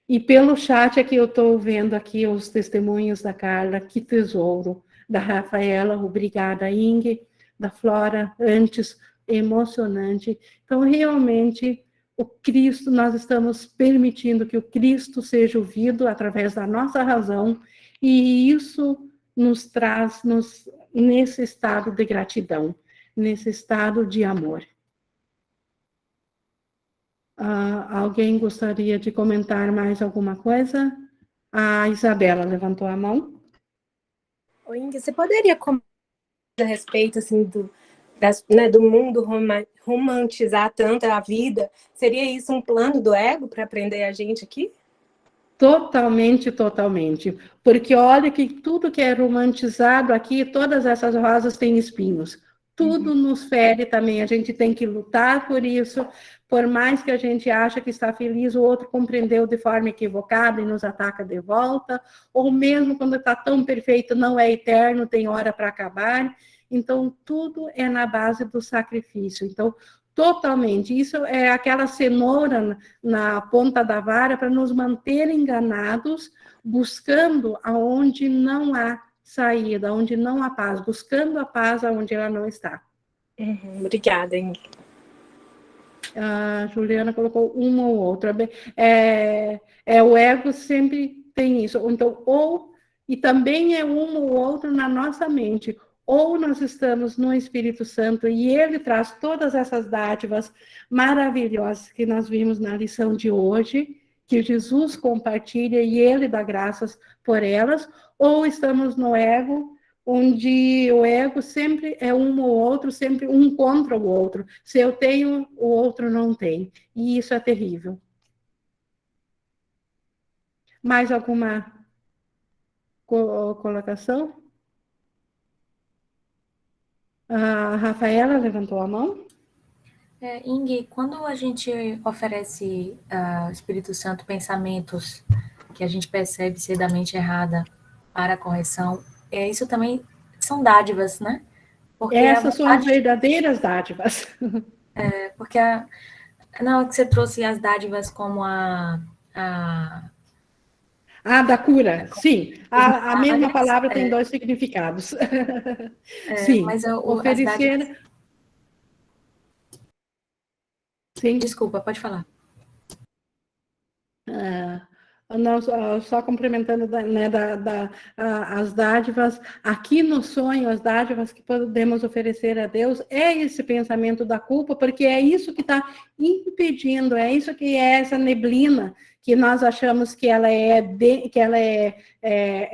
E pelo chat aqui eu estou vendo aqui os testemunhos da Carla, que tesouro, da Rafaela, obrigada, Inge, da Flora, antes, emocionante. Então, realmente, o Cristo, nós estamos permitindo que o Cristo seja ouvido através da nossa razão, e isso nos traz nesse estado de gratidão, nesse estado de amor. Alguém gostaria de comentar mais alguma coisa? A Isabela levantou a mão. Oi, Inga, você poderia comentar a respeito assim, do mundo romantizar tanto a vida? Seria isso um plano do ego para prender a gente aqui? Totalmente. Porque olha que tudo que é romantizado aqui, todas essas rosas têm espinhos. Tudo nos fere também, a gente tem que lutar por isso. Por mais que a gente ache que está feliz, o outro compreendeu de forma equivocada e nos ataca de volta, ou mesmo quando está tão perfeito, não é eterno, tem hora para acabar. Então, tudo é na base do sacrifício. Então, totalmente, isso é aquela cenoura na ponta da vara para nos manter enganados, buscando aonde não há saída, onde não há paz, buscando a paz aonde ela não está. Obrigada, Inge. A Juliana colocou uma ou outra. O ego sempre tem isso. Então, e também é um ou outro na nossa mente. Ou nós estamos no Espírito Santo e ele traz todas essas dádivas maravilhosas que nós vimos na lição de hoje, que Jesus compartilha e ele dá graças por elas, ou estamos no ego, onde o ego sempre é um ou outro, sempre um contra o outro. Se eu tenho, o outro não tem. E isso é terrível. Mais alguma colocação? A Rafaela levantou a mão. Inge, quando a gente oferece ao Espírito Santo pensamentos que a gente percebe ser da mente errada para a correção, isso também são dádivas, né? Porque essas são as verdadeiras dádivas. Porque não, que você trouxe as dádivas como da cura, sim. A mesma palavra tem dois significados. Sim, mas oferecer... Dádivas... Sim. Desculpa, pode falar. Não, só complementando, né, as dádivas, aqui no sonho, as dádivas que podemos oferecer a Deus é esse pensamento da culpa, porque é isso que está impedindo, é isso que é essa neblina, que nós achamos que ela é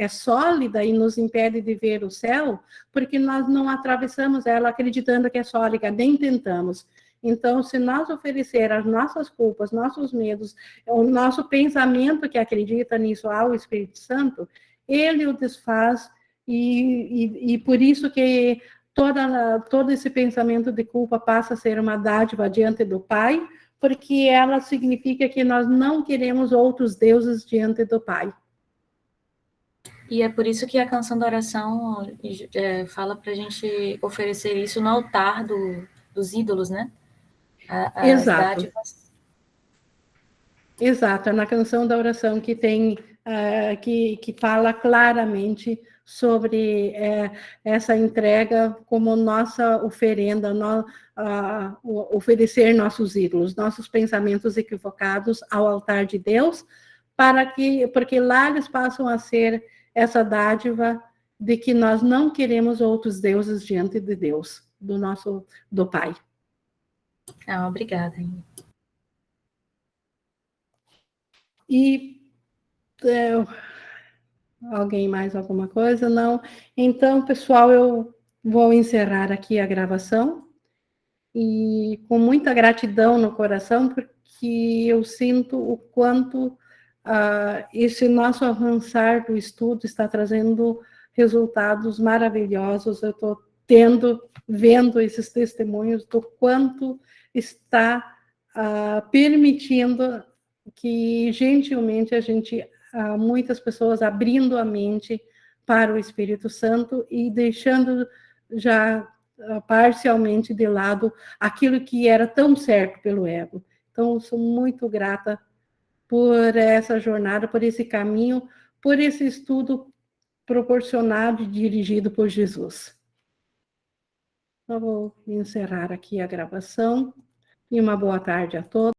sólida e nos impede de ver o céu, porque nós não atravessamos ela acreditando que é sólida, nem tentamos. Então, se nós oferecer as nossas culpas, nossos medos, o nosso pensamento que acredita nisso ao Espírito Santo, ele o desfaz, e por isso que todo esse pensamento de culpa passa a ser uma dádiva diante do Pai, porque ela significa que nós não queremos outros deuses diante do Pai. E é por isso que a canção da oração fala para a gente oferecer isso no altar dos ídolos, né? As Exato. dádivas. Exato, é na canção da oração que tem, que fala claramente sobre essa entrega como nossa oferenda, oferecer nossos ídolos, nossos pensamentos equivocados ao altar de Deus, porque lá eles passam a ser essa dádiva de que nós não queremos outros deuses diante de Deus, do Pai. Obrigada, Ingrid. E alguém mais alguma coisa? Não? Então, pessoal, eu vou encerrar aqui a gravação e com muita gratidão no coração, porque eu sinto o quanto esse nosso avançar do estudo está trazendo resultados maravilhosos. Eu estou vendo esses testemunhos do quanto está permitindo que gentilmente muitas pessoas abrindo a mente para o Espírito Santo e deixando já parcialmente de lado aquilo que era tão certo pelo ego. Então, sou muito grata por essa jornada, por esse caminho, por esse estudo proporcionado e dirigido por Jesus. Eu vou encerrar aqui a gravação e uma boa tarde a todos.